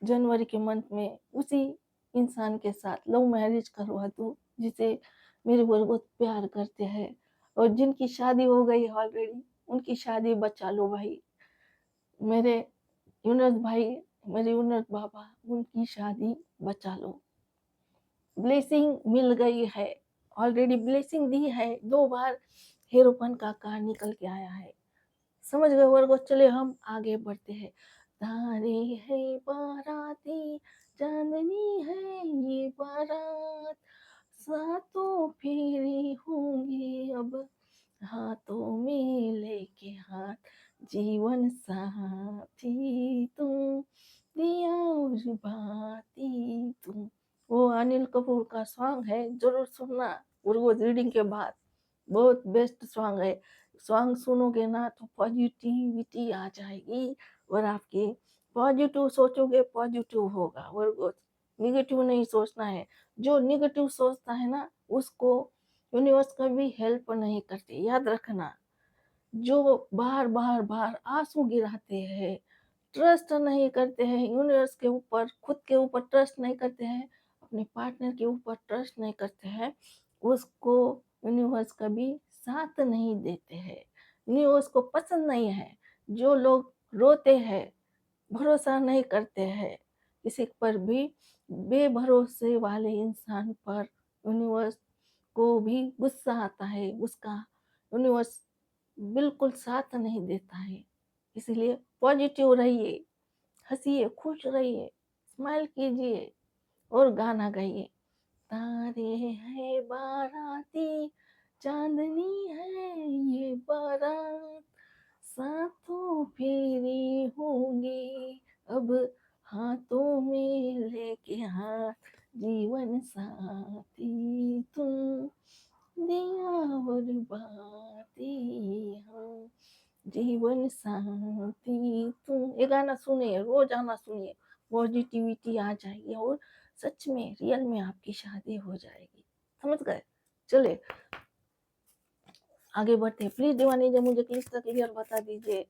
जनवरी के मंथ में, उसी इंसान के साथ लव मैरिज करवा दो जिसे मेरे वर्गों प्यार करते हैं। और जिनकी शादी हो गई ऑलरेडी उनकी शादी बचा लो भाई। मेरे यूनुस भाई, मेरे यूनुस बाबा, उनकी शादी बचा लो। ब्लेसिंग मिल गई है, ऑलरेडी ब्लेसिंग दी है। 2 बार हीरोपन का कार्ड निकल के आया है। समझ गए वर्गो, चले हम आगे बढ़ते हैं। तारे है बाराती, चांदनी है ये बारात, सातों फेरे होंगे अब हाथों में, लेके हाथ जीवन साथी तुम, दिया और बाती तुम। वो अनिल कपूर का सॉन्ग है, जरूर सुनना रोज रीडिंग के बाद। बहुत बेस्ट सॉन्ग है। सॉन्ग सुनोगे ना तो पॉजिटिविटी आ जाएगी, और आपकी पॉजिटिव सोचोगे पॉजिटिव होगा। और निगेटिव नहीं सोचना है। जो निगेटिव सोचता है ना, उसको यूनिवर्स कभी हेल्प नहीं करती, याद रखना। जो बार बार बार आंसू गिराते हैं, ट्रस्ट नहीं करते हैं यूनिवर्स के ऊपर, खुद के ऊपर ट्रस्ट नहीं करते हैं, अपने पार्टनर के ऊपर ट्रस्ट नहीं करते हैं, उसको यूनिवर्स कभी साथ नहीं देते हैं। यूनिवर्स को पसंद नहीं है जो लोग रोते हैं, भरोसा नहीं करते हैं किसी पर भी। बेभरोसे वाले इंसान पर यूनिवर्स को भी गुस्सा आता है, उसका यूनिवर्स बिल्कुल साथ नहीं देता है। इसलिए पॉजिटिव रहिए, हंसिए, खुश रहिए, स्माइल कीजिए और गाना गाइए। तारे हैं बाराती, चांदनी है ये बारात, सातों फेरे होंगे अब हाथों में लेके हाथ, जीवन साथी तुम, दिया और बाती हम, जीवन साथी तुम। ये गाना सुनिए, रोजाना सुनिए, पॉजिटिविटी आ जाएगी और सच में रियल में आपकी शादी हो जाएगी। समझ गए? चले आगे बढ़ते हैं। प्लीज दीवानी जी मुझे क्लियर बता दीजिए,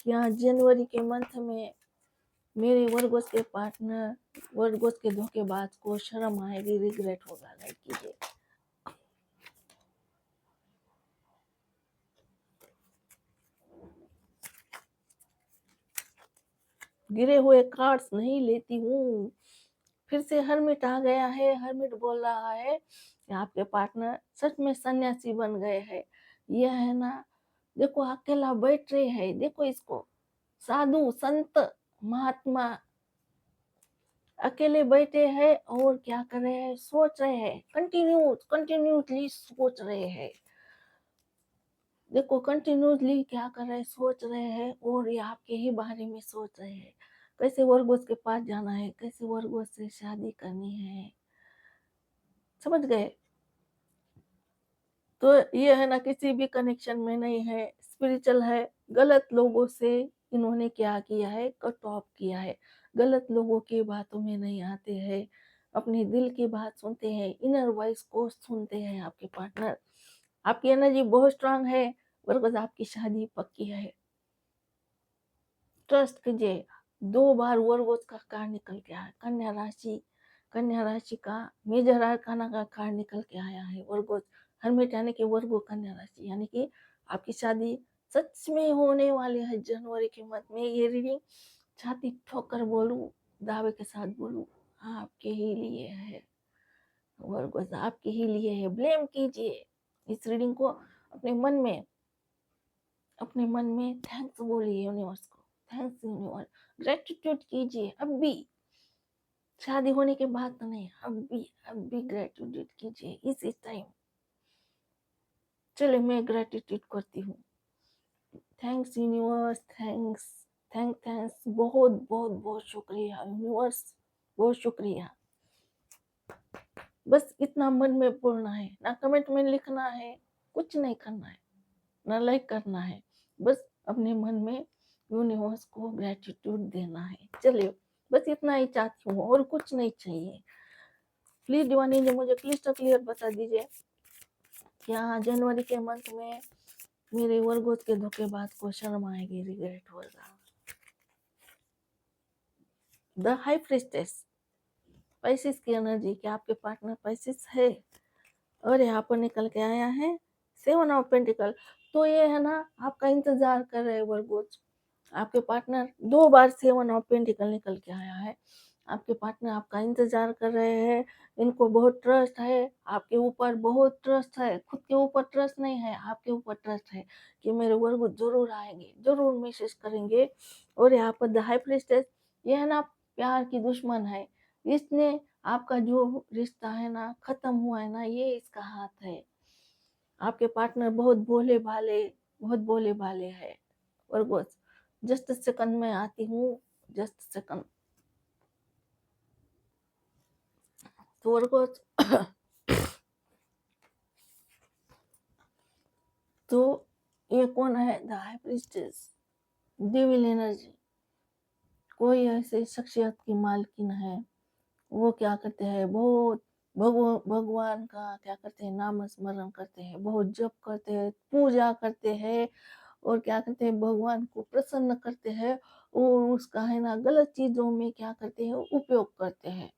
क्या जनवरी के मंथ में मेरे वर्गोस के पार्टनर, वर्गोस के धोखेबाज को शर्म आएगी, रिग्रेट होगा? लाइक कीजिए। गिरे हुए कार्ड्स नहीं लेती हूँ। फिर से हर्मिट आ गया है। हर्मिट बोल रहा है कि आपके पार्टनर सच में सन्यासी बन गए हैं। यह है ना, देखो अकेला बैठ रहे हैं, देखो इसको, साधु संत महात्मा अकेले बैठे हैं और क्या कर रहे हैं, सोच रहे हैं, कंटिन्यूसली सोच रहे हैं। देखो कंटिन्यूसली क्या कर रहे हैं, सोच रहे हैं, और ये आपके ही बारे में सोच रहे हैं। कैसे वर्गोस के पास जाना है, कैसे वर्गोस से शादी करनी है। समझ गए? तो ये है ना, किसी भी कनेक्शन में नहीं है, स्पिरिचुअल है। गलत लोगों से इन्होंने क्या किया है, कट ऑफ किया है। गलत लोगों की बातों में नहीं आते हैं, अपने दिल की बात सुनते हैं, इनर वॉइस को सुनते हैं आपके पार्टनर। आपकी एनर्जी बहुत स्ट्रांग है, बरकत आपकी शादी पक्की है। ट्रस्ट कीजिए। 2 बार वर्गोस का कार्ड निकल के आया, कन्या राशि, कन्या राशि का मेजर आर्काना का कार्ड निकल के आया है। वर्गोस हर्मिट यानी कि वर्गो कन्या राशि, यानी कि आपकी शादी सच में होने वाली है जनवरी के मंथ में। ये रीडिंग छाती ठोकर बोलूं, दावे के साथ बोलूं, आपके ही लिए है। वर्गोस आपके ही लिए है। ब्लेम कीजिए इस रीडिंग को, अपने मन में थैंक्स बोलिए यूनिवर्स को, थैंक्स यूनिवर्स, ग्रेटिट्यूड कीजिए। अब भी शादी होने के बाद तो नहीं, अब भी ग्रेटिट्यूड कीजिए इसी टाइम। चलिए मैं ग्रेटिट्यूड करती हूँ। थैंक्स यूनिवर्स, थैंक्स, बहुत बहुत बहुत शुक्रिया यूनिवर्स, बहुत शुक्रिया। बस इतना मन में बोलना है, ना कमेंट में लिखना है, कुछ नहीं करना है, ना लाइक करना है, बस अपने मन में यूनिवर्स को ग्रेटिट्यूड देना है। चलिए बस इतना ही चाहती हूँ और कुछ नहीं चाहिए। प्लीज दीवानी जी मुझे क्लियर बता दीजिए, क्या जनवरी के मंथ में मेरे वर्गोस के धोखेबाज को शर्म आएगी, रिग्रेट होगा? द हाई प्रीस्टेस, स्पाइसिस की एनर्जी, क्या आपके पार्टनर स्पाइसिस है? और यहाँ पर निकल के आया है 7 ऑफ पेंटिकल। तो ये है ना, आपका इंतजार कर रहे हैं वर्गोस। आपके पार्टनर 2 बार 7 ऑफ पेंटिकल निकल के आया है। आपके पार्टनर आपका इंतजार कर रहे हैं। इनको बहुत ट्रस्ट है आपके ऊपर, बहुत ट्रस्ट है, खुद के ऊपर ट्रस्ट नहीं है, आपके ऊपर ट्रस्ट है कि मेरे वर्गोस जरूर आएंगे, जरूर मैसेज करेंगे। और यहाँ पर द हाई प्रीस्टेस, ये है ना प्यार की दुश्मन है। इसने आपका जो रिश्ता है ना खत्म हुआ है ना, ये इसका हाथ है। आपके पार्टनर बहुत भोले भाले है वर्गोस। जस्ट सेकंड में आती हूँ, जस्ट सेकंड। तो वर्गोस तो ये कौन है? The high priestess, devil energy. कोई ऐसे शख्सियत की मालकिन है, वो क्या करते हैं, बहुत भगवान का क्या करते हैं, नाम स्मरण करते हैं, बहुत जप करते हैं, पूजा करते हैं, और क्या करते हैं, भगवान को प्रसन्न करते हैं, और उसका है ना गलत चीज़ों में क्या करते हैं, उपयोग करते हैं,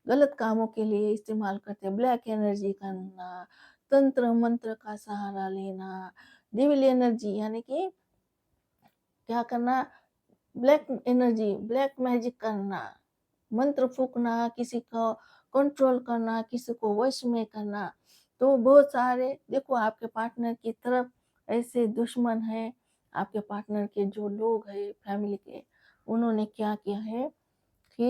गलत कामों के लिए इस्तेमाल करते हैं। ब्लैक एनर्जी करना, तंत्र मंत्र का सहारा लेना, डेविल एनर्जी यानी कि क्या करना, ब्लैक एनर्जी, ब्लैक मैजिक करना, मंत्र फूकना, किसी को कंट्रोल करना, किसी को वश में करना। तो बहुत सारे देखो आपके पार्टनर की तरफ ऐसे दुश्मन हैं, आपके पार्टनर के जो लोग हैं फैमिली के, उन्होंने क्या किया है कि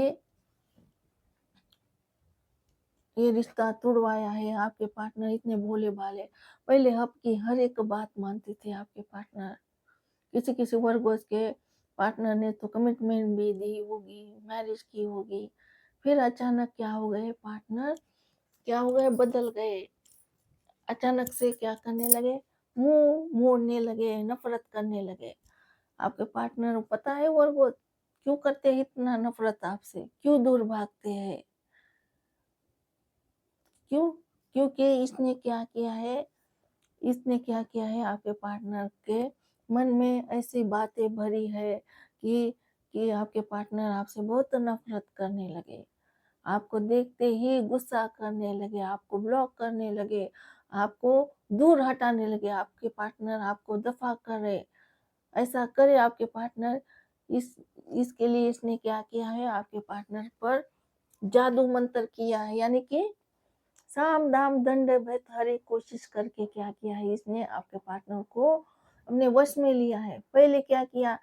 ये रिश्ता तुड़वाया है। आपके पार्टनर इतने भोले भाले, पहले आपकी हर एक बात मानते थे आपके पार्टनर। किसी किसी वर्गों के पार्टनर ने तो कमिटमेंट भी दी होगी, मैरिज की होगी, फिर अचानक क्या हो गए पार्टनर, क्या हो गए, बदल गए। अचानक से क्या करने लगे, मुंह मोड़ने लगे, नफरत करने लगे। आपके पार्टनर पता है वो क्यों करते हैं इतना नफरत आपसे, क्यों दूर भागते हैं, क्यों? क्योंकि इसने क्या किया है, आपके पार्टनर के मन में ऐसी बातें भरी है कि आपके पार्टनर आपसे बहुत नफरत करने लगे, आपको देखते ही गुस्सा करने लगे, आपको ब्लॉक करने लगे, आपको दूर हटाने लगे, आपके पार्टनर आपको दफा करे, ऐसा करे आपके पार्टनर। इस इसके लिए इसने क्या किया है, आपके पार्टनर पर जादू मंत्र किया है, यानी कि साम दाम दंड भेद हर कोशिश करके क्या किया है, इसने आपके पार्टनर को अपने वश में लिया है। पहले क्या किया,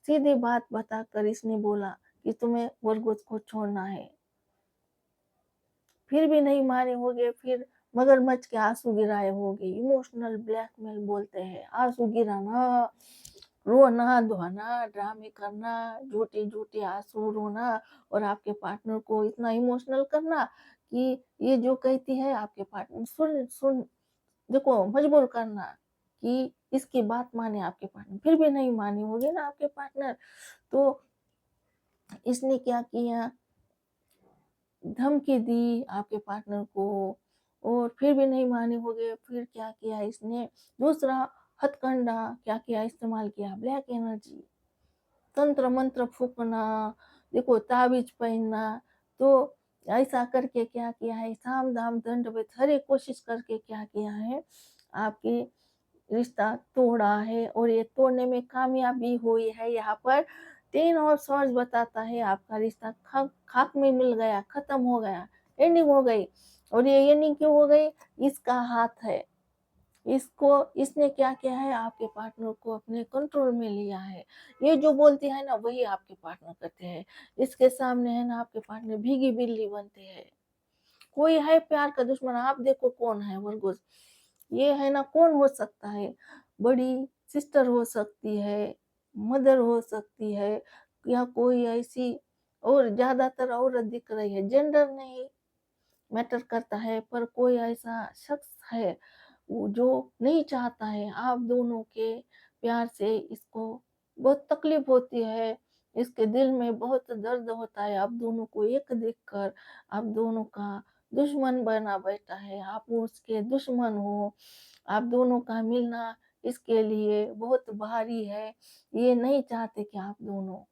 सीधी बात बताकर इसने बोला कि तुम्हें वर्गोस को छोड़ना है, फिर भी नहीं माने होगे, फिर मगरमच्छ के आंसू गिराए होगे। इमोशनल ब्लैकमेल बोलते हैं, आंसू गिराना, रोना धोना, ड्रामे करना, झूठे झूठे आंसू रोना, और आपके पार्टनर को इतना इमोशनल करना कि ये जो कहती है आपके पार्टनर सुन सुन, देखो मजबूर करना कि इसकी बात माने आपके पार्टनर, फिर भी नहीं माने होगे ना आपके पार्टनर। तो इसने क्या किया, धमकी दी आपके पार्टनर को, और फिर भी नहीं माने होगे, फिर क्या किया इसने, दूसरा हथकंडा क्या किया, इस्तेमाल किया, ब्लैक एनर्जी, तंत्र मंत्र फूकना, देखो ताबीज पहनना। तो ऐसा करके क्या किया है, साम दाम दंड भेद हर एक कोशिश करके क्या किया है, आपकी रिश्ता तोड़ा है, और ये तोड़ने में कामयाबी हुई है। यहाँ पर 10 और सोर्स बताता है आपका रिश्ता खाक में मिल गया, खत्म हो गया, एंडिंग हो गई। और ये एंडिंग क्यों हो गई, इसका हाथ है, इसको इसने क्या किया है, आपके पार्टनर को अपने कंट्रोल में लिया है। ये जो बोलती है ना वही आपके पार्टनर करते हैं। इसके सामने है ना आपके पार्टनर भीगी बिल्ली बनते हैं। कोई है प्यार का दुश्मन, आप देखो कौन है वर्गोस, ये है ना, कौन हो सकता है, बड़ी सिस्टर हो सकती है, मदर हो सकती है, या कोई ऐसी, और ज्यादातर औरत दिख रही है, जेंडर नहीं मैटर करता है, पर कोई ऐसा शख्स है जो नहीं चाहता है आप दोनों के प्यार से, इसको बहुत तकलीफ होती है, इसके दिल में बहुत दर्द होता है, आप दोनों को एक देखकर आप दोनों का दुश्मन बना बैठा है, आप उसके दुश्मन हो, आप दोनों का मिलना इसके लिए बहुत भारी है। ये नहीं चाहते कि आप दोनों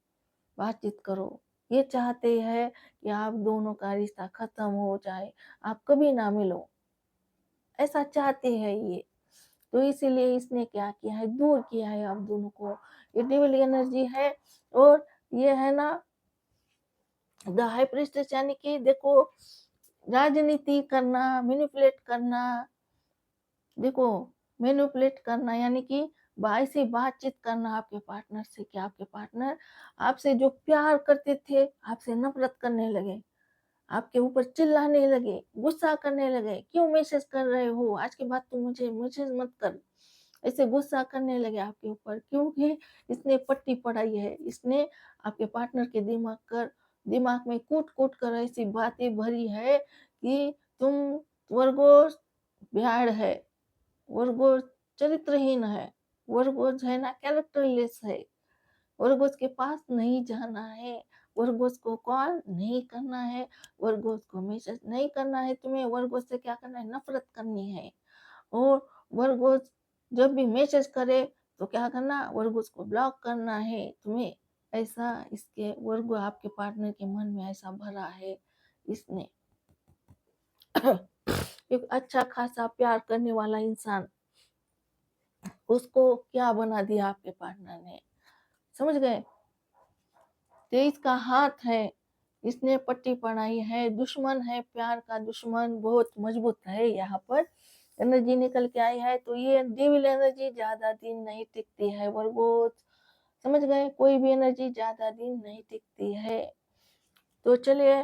बातचीत करो, ये चाहते हैं कि आप दोनों का रिश्ता खत्म हो जाए, आप कभी ना मिलो, ऐसा चाहते हैं ये। तो इसीलिए इसने क्या किया है, दूर किया है आप दोनों को। ये डेविल एनर्जी है, और ये है ना द हाई प्रीस्टेस, यानी कि देखो राजनीति करना, मैनिपुलेट करना, देखो मैनिपुलेट करना, यानी कि ऐसी बातचीत करना आपके पार्टनर से कि आपके पार्टनर आपसे जो प्यार करते थे आपसे नफरत करने लगे, आपके ऊपर चिल्लाने लगे, गुस्सा करने लगे, क्यों मैसेज कर रहे हो, आज के बाद तुम मुझे मैसेज मत कर, ऐसे गुस्सा करने लगे आपके ऊपर, क्योंकि इसने पट्टी पढ़ाई है, इसने आपके पार्टनर के दिमाग में कूट कूट कर ऐसी बातें भरी है कि तुम वर्गो भ्याड़ है, वर्गो चरित्रहीन है, वर्गो है ना कैरेक्टरलेस है, वर्गो के पास नहीं जाना है, वर्गोस को कॉल नहीं करना है, वर्गोस को मैसेज नहीं करना है, तुम्हें वर्गोस से क्या करना है, नफरत करनी है। और वर्गोस जब भी मैसेज करे तो क्या करना, वर्गोस को ब्लॉक करना है तुम्हें। ऐसा इसके वर्गो आपके पार्टनर के मन में ऐसा भरा है इसने। एक अच्छा खासा प्यार करने वाला इंसान, उसको क्या बना दिया आपके पार्टनर ने, समझ गए। 23 का हाथ है, इसने पट्टी पढ़ाई है, दुश्मन है, प्यार का दुश्मन बहुत मजबूत है। यहाँ पर एनर्जी निकल के आई है, तो ये डेविल एनर्जी ज्यादा दिन नहीं टिकती है वर्गो, समझ गए। कोई भी एनर्जी ज्यादा दिन नहीं टिकती है। तो चलिए,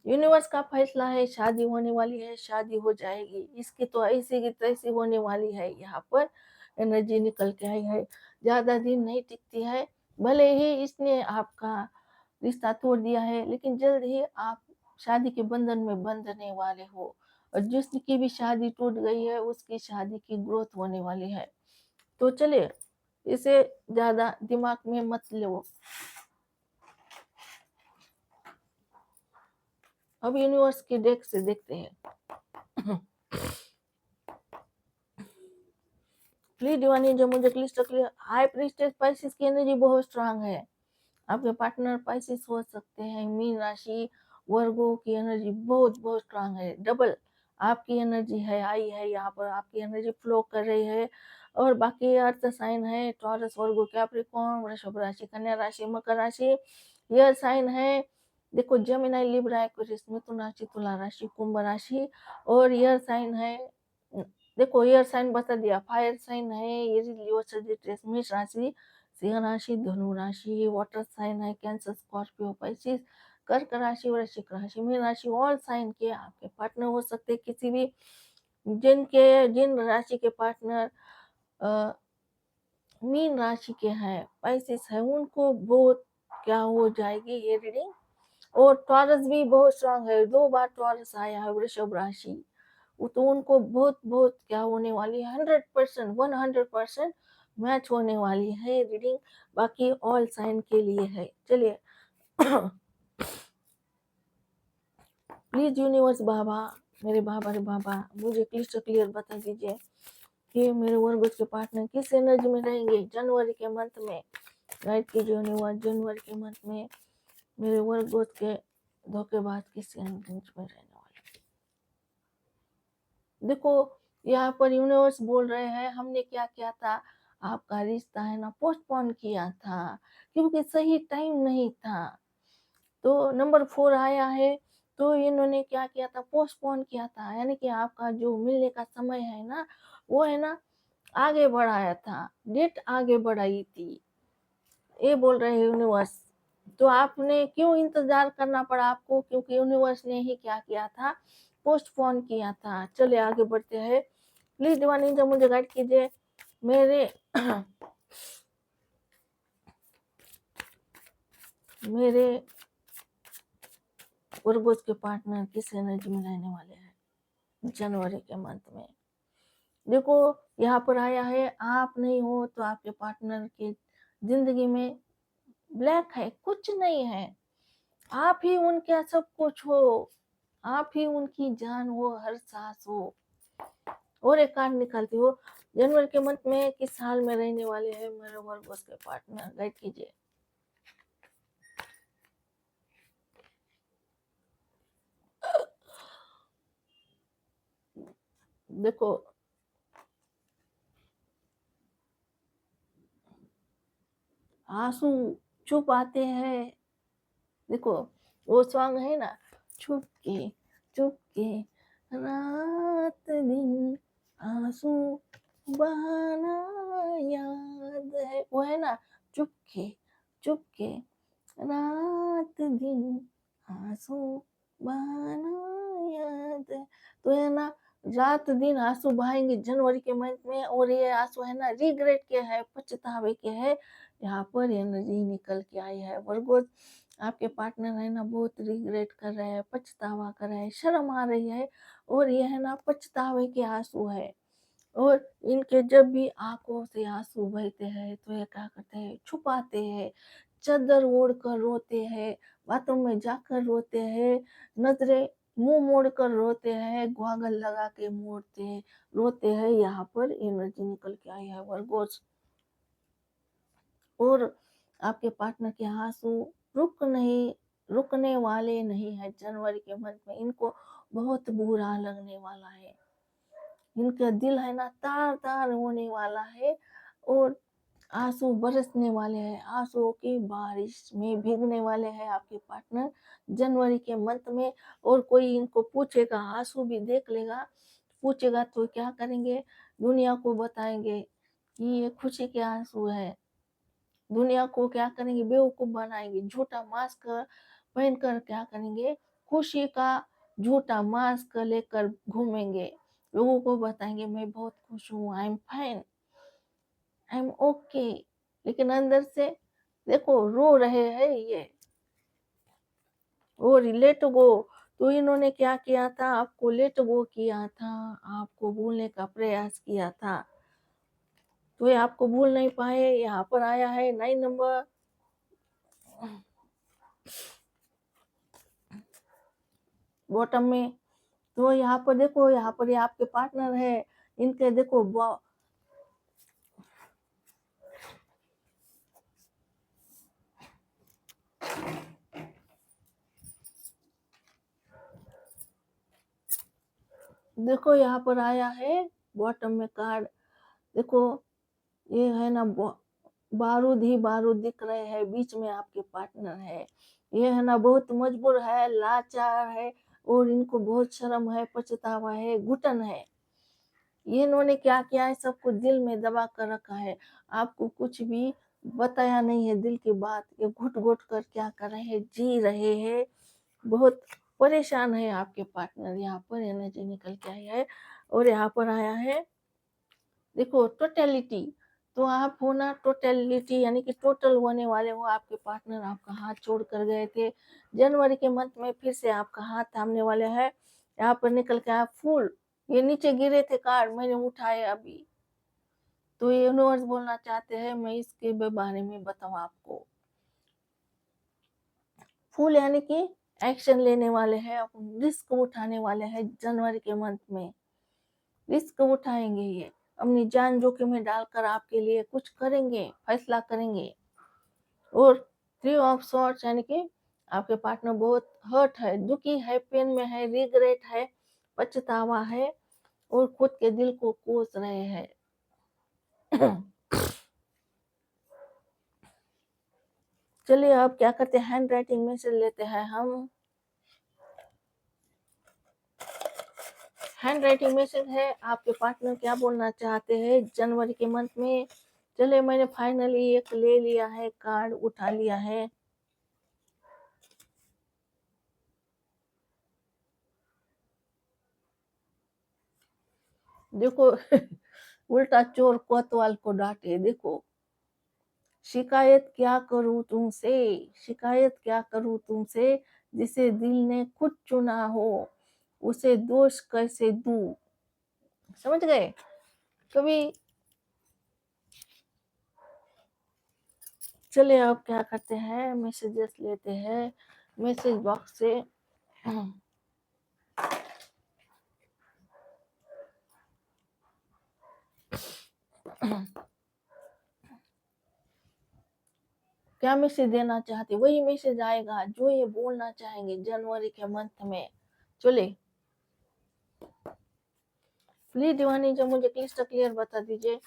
यूनिवर्स का फैसला है, शादी होने वाली है, शादी हो जाएगी इसकी, तो ऐसी की तैसी होने वाली है। यहाँ पर एनर्जी निकल के आई है, ज्यादा दिन नहीं टिकती है। भले ही इसने आपका रिश्ता तोड़ दिया है, लेकिन जल्द ही आप शादी के बंधन में बंधने वाले हो, और जिसकी भी शादी टूट गई है उसकी शादी की ग्रोथ होने वाली है। तो चलिए, इसे ज्यादा दिमाग में मत लो। अब यूनिवर्स की डेक से देखते हैं। प्लीज डिवाइन जो मुझे क्लिस्टर क्लियर, हाई प्रीस्टेस स्पाइसिस की एनर्जी बहुत स्ट्रांग है। आपके पार्टनर स्पाइसिस हो सकते हैं, मीन राशि, वर्गो की एनर्जी बहुत बहुत स्ट्रांग है, डबल आपकी एनर्जी है, आई है यहाँ पर, आपकी एनर्जी फ्लो कर रही है। और बाकी अर्थ साइन है, टॉरस, वर्गो, कैप्रिकॉर्न, वृषभ राशि, कन्या राशि, मकर राशि, यह साइन है। देखो, जेमिनी, लिब्रा, एक्वेरियस, मिथुन राशि, तुला राशि, कुंभ राशि, और यह साइन है। देखो, एयर साइन बता दिया, फायर साइन है, ये लियो, सजिटेरियस, मेष राशि, सिंह राशि, धनु राशि, वाटर साइन है, कैंसर, स्कॉर्पियो, पाइसिस, कर्क राशि, वृश्चिक राशि, मीन राशि, ऑल साइन के आपके पार्टनर हो सकते, किसी भी जिन राशि के पार्टनर मीन राशि के हैं, पाइसिस है, उनको बहुत क्या हो जाएगी ये रीडिंग। और टॉरस भी बहुत स्ट्रांग है, 2 बार टॉरस आया है वृषभ राशि, तो उनको बहुत बहुत क्या होने वाली है, 100%, 100% मैच होने वाली है रीडिंग, बाकी ऑल साइन के लिए है। चलिए, प्लीज यूनिवर्स बाबा, मेरे बाबा रे बाबा, मुझे क्लिस्टर क्लियर बता दीजिए कि मेरे वर्गों के पार्टनर किस एनर्जी में रहेंगे जनवरी के मंथ में। गाइड कीजिए यूनिवर्स, जनवरी के मंथ में मेरे वर्गों के धोखेबाज किस एनर्जी में रहने वाले। देखो, यहाँ पर यूनिवर्स बोल रहे हैं, हमने क्या किया था, आपका रिश्ता है ना पोस्टपोन किया था, क्योंकि सही टाइम नहीं था। तो नंबर 4 आया है, तो इन्होंने क्या किया था, पोस्टपोन किया था, यानी कि आपका जो मिलने का समय है ना, वो है ना आगे बढ़ाया था, डेट आगे बढ़ाई थी, ये बोल रहे हैं यूनिवर्स। तो आपने क्यों इंतजार करना पड़ा आपको, क्योंकि यूनिवर्स ने ही क्या किया था, पोस्टपोन किया था। चलिए आगे बढ़ते हैं। प्लीज डिवाइन जब मुझे गाइड कीजिए, मेरे मेरे वर्गोस के पार्टनर किस एनर्जी में रहने वाले हैं जनवरी के मंथ में। देखो, यहाँ पर आया है, आप नहीं हो तो आपके पार्टनर की जिंदगी में ब्लैक है, कुछ नहीं है, आप ही उनका सब कुछ हो, आप ही उनकी जान हो, हर सांस हो। और एक कार्ड निकालती हो, जनवरी के मंथ में किस साल में रहने वाले हैं मेरे वर्गोस के पार्टनर, गाइड कीजिए। देखो, आंसू चुप आते हैं। देखो, वो सॉन्ग है ना, छुप के चुप के रात दिन आंसू बहाना याद है, वो है ना, चुप के रात दिन आंसू बहाना याद है। तो है ना, रात दिन आंसू बहाएंगे जनवरी के मंथ में, और ये आंसू है ना रिग्रेट के है, पछतावे के है। यहाँ पर एनर्जी निकल के आई है वर्गो, आपके पार्टनर है ना बहुत रिग्रेट कर रहे हैं, पछतावा कर रहे हैं, शर्म आ रही है, और ये है ना पछतावे के आंसू है। और इनके जब भी आंखों से आंसू बहते हैं तो ये क्या करते हैं, छुपाते हैं, चादर ओढ़ कर रोते हैं, बाथरूम में जाकर रोते हैं, नजरें मुंह मोड़ कर रोते हैं, गॉगल लगा के मोड़ते हैं, रोते हैं। यहाँ पर एनर्जी निकल के आई है वर्गोस। और आपके पार्टनर के आंसू रुकने वाले नहीं है जनवरी के मंथ में। इनको बहुत बुरा लगने वाला है, इनका दिल है ना तार तार होने वाला है, और आंसू बरसने वाले हैं, आंसुओं की बारिश में भीगने वाले हैं आपके पार्टनर जनवरी के मंथ में। और कोई इनको पूछेगा, आंसू भी देख लेगा, पूछेगा तो क्या करेंगे, दुनिया को बताएंगे कि ये खुशी के आंसू है। दुनिया को क्या करेंगे, बेवकूफ बनाएंगे, झूठा मास्क पहनकर क्या करेंगे, खुशी का झूठा मास्क लेकर घूमेंगे, लोगों को बताएंगे मैं बहुत खुश हूँ, I am fine, I am okay, लेकिन अंदर से देखो रो रहे हैं ये। और लेट गो, तो इन्होंने क्या किया था, आपको लेट गो किया था, आपको भूलने का प्रयास किया था, तो ये आपको भूल नहीं पाए। यहाँ पर आया है 9 नंबर, बॉटम में। तो यहाँ पर देखो, यहाँ पर ये आपके पार्टनर है, इनके देखो देखो यहाँ पर आया है बॉटम में कार्ड। देखो ये है ना बारूद ही बारूद दिख रहे हैं, बीच में आपके पार्टनर है। ये है ना बहुत मजबूर है, लाचार है, और इनको बहुत शर्म है, पछतावा है, घुटन है। ये इन्होंने क्या किया है, सब कुछ दिल में दबा कर रखा है, आपको कुछ भी बताया नहीं है दिल की बात। ये घुट घुट कर क्या कर रहे हैं, जी रहे हैं, बहुत परेशान है आपके पार्टनर। यहाँ पर एनर्जी निकल के आई है। और यहाँ पर आया है देखो टोटलिटी, तो आप हो ना टोटलिटी, यानी कि टोटल होने वाले हो। आपके पार्टनर आपका हाथ छोड़ कर गए थे, जनवरी के मंथ में फिर से आपका हाथ थामने वाले हैं। यहाँ पर निकल के आया फूल, ये नीचे गिरे थे कार्ड, मैंने उठाए अभी। तो ये यूनिवर्स बोलना चाहते हैं मैं इसके बारे में बताऊं आपको। फूल यानी कि एक्शन लेने वाले हैं, रिस्क उठाने वाले हैं जनवरी के मंथ में, रिस्क उठाएंगे, ये अपनी जान जोखिम में डालकर आपके लिए कुछ करेंगे, फैसला करेंगे। और 3 ऑफ सॉर्ड्स यानी कि आपके पार्टनर बहुत हर्ट है, दुखी है, पेन में है, रिग्रेट है, पछतावा है, और खुद के दिल को कोस रहे हैं। चलिए अब क्या करते हैं, हैंड राइटिंग मैसेज लेते हैं हम। हैंड राइटिंग मैसेज है, आपके पार्टनर क्या बोलना चाहते हैं जनवरी के मंथ में। चलिए मैंने फाइनली एक ले लिया है, कार्ड उठा लिया है। देखो उल्टा चोर कोतवाल को डांटे। देखो शिकायत क्या करूं तुमसे, शिकायत क्या करूं तुमसे, जिसे दिल ने खुद चुना हो उसे दोष कैसे दूं। समझ गए। कभी चलिए अब क्या करते हैं, मैसेजेस लेते हैं मैसेज बॉक्स से। क्या मैसेज देना चाहते, वही मैसेज आएगा जो ये बोलना चाहेंगे जनवरी के मंथ में। चले प्लीज दीवानी जब मुझे क्लिस्टर क्लियर बता दीजिए,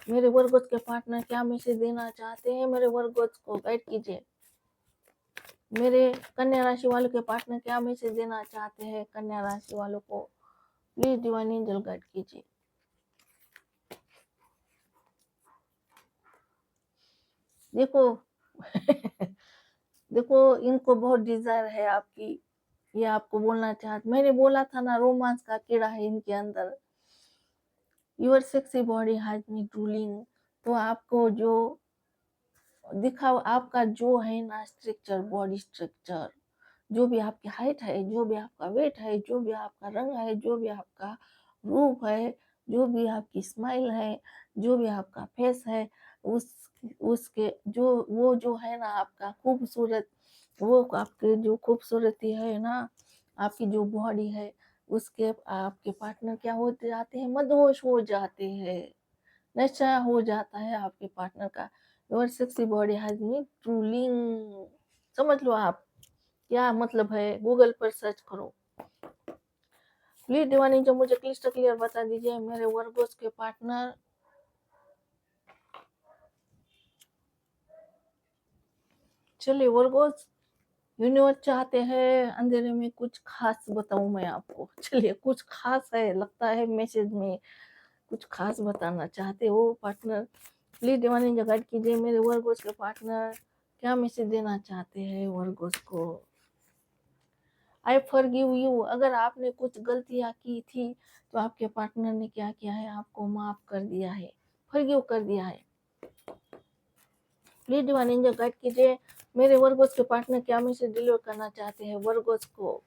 मेरे वर्गों के पार्टनर क्या मैसेज देना चाहते हैं, मेरे वर्गों को गाइड कीजिए। मेरे कन्या राशि वालों के पार्टनर क्या मैसेज देना चाहते हैं, कन्या राशि वालों को प्लीज डिवाइन एंजल गाइड कीजिए। देखो देखो इनको बहुत डिजायर है आपकी, ये आपको बोलना चाहते, मैंने बोला था ना रोमांस का कीड़ा है इनके अंदर। Your sexy body has me drooling, तो आपको जो दिखाओ, आपका जो है ना स्ट्रक्चर, बॉडी स्ट्रक्चर, जो भी आपकी हाइट है, जो भी आपका वेट है, जो भी आपका रंग है, जो भी आपका रूप है, जो भी आपकी स्माइल है, जो भी आपका फेस है, उस उसके जो है ना आपका खूबसूरत, वो आपके जो खूबसूरती है ना, आपकी जो बॉडी है, उसके आपके पार्टनर क्या हो जाते हैं, मदहोश हो जाते हैं, नशा हो जाता है आपके पार्टनर का। योर सेक्सी बॉडी हैज मी ट्रूलिंग। समझ लो आप क्या मतलब है, गूगल पर सर्च करो। प्लीज दीवानी जो मुझे क्लिस्टर क्लियर बता दीजिए मेरे वर्गोस के पार्टनर। चलिए वर्गोस, यूनिवर्स चाहते हैं अंधेरे में कुछ खास बताऊं मैं आपको। चलिए कुछ खास है, लगता है मैसेज में कुछ खास बताना चाहते हो पार्टनर। प्लीज दीवानी जो गाइड कीजिए मेरे वर्गोस के पार्टनर, क्या मैसेज देना चाहते हैं वर्गोस को। आई फॉरगिव यू, अगर आपने कुछ गलतियां की थी तो आपके पार्टनर ने क्या किया है, आपको माफ कर दिया है, फॉरगिव कर दिया है। प्लीज डिवाइन एंजल गाइड कीजिए मेरे वर्गोस के पार्टनर क्या मैसेज डिलीवर करना चाहते हैं वर्गोस को।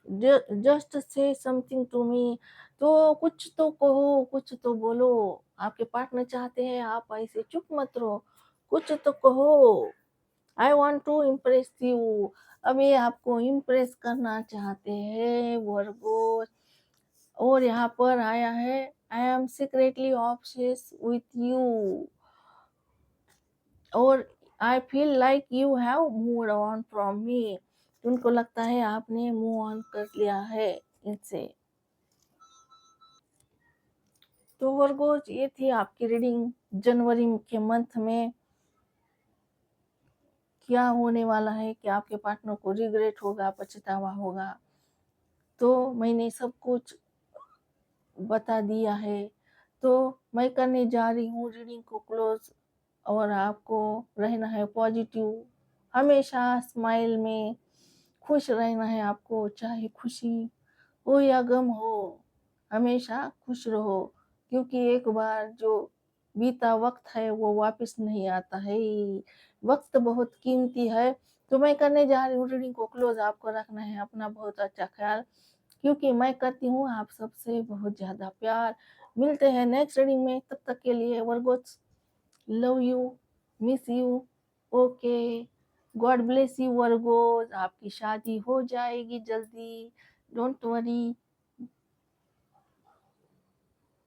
Just say something to me, तो कुछ तो कहो, कुछ तो बोलो। आपके पार्टनर चाहते हैं आप ऐसे चुप मत रहो, कुछ तो कहो। I want to impress you, अब ये आपको इम्प्रेस करना चाहते हैं वर्गोस। और यहाँ पर आया है I am secretly obsess with you, और I feel like you have move on from me, उनको लगता है आपने मूव ऑन कर लिया है इनसे। तो वर्गोस ये थी आपकी रीडिंग जनवरी के मंथ में। क्या होने वाला है कि आपके पार्टनर को रिग्रेट होगा, पछतावा होगा, तो मैंने सब कुछ बता दिया है। तो मैं करने जा रही हूँ रीडिंग को क्लोज, और आपको रहना है पॉजिटिव, हमेशा स्माइल में खुश रहना है आपको, चाहे खुशी हो या गम हो, हमेशा खुश रहो, क्योंकि एक बार जो बीता वक्त है वो वापस नहीं आता है, वक्त बहुत कीमती है। तो मैं करने जा रही हूँ रीडिंग को क्लोज, आपको रखना है अपना बहुत अच्छा ख्याल, क्योंकि मैं करती हूँ आप सबसे बहुत ज्यादा प्यार। मिलते हैं नेक्स्ट रीडिंग में, तब तक के लिए Virgo's, love you, miss you, okay, God bless you Virgo's, आपकी शादी हो जाएगी जल्दी, डोंट वरी।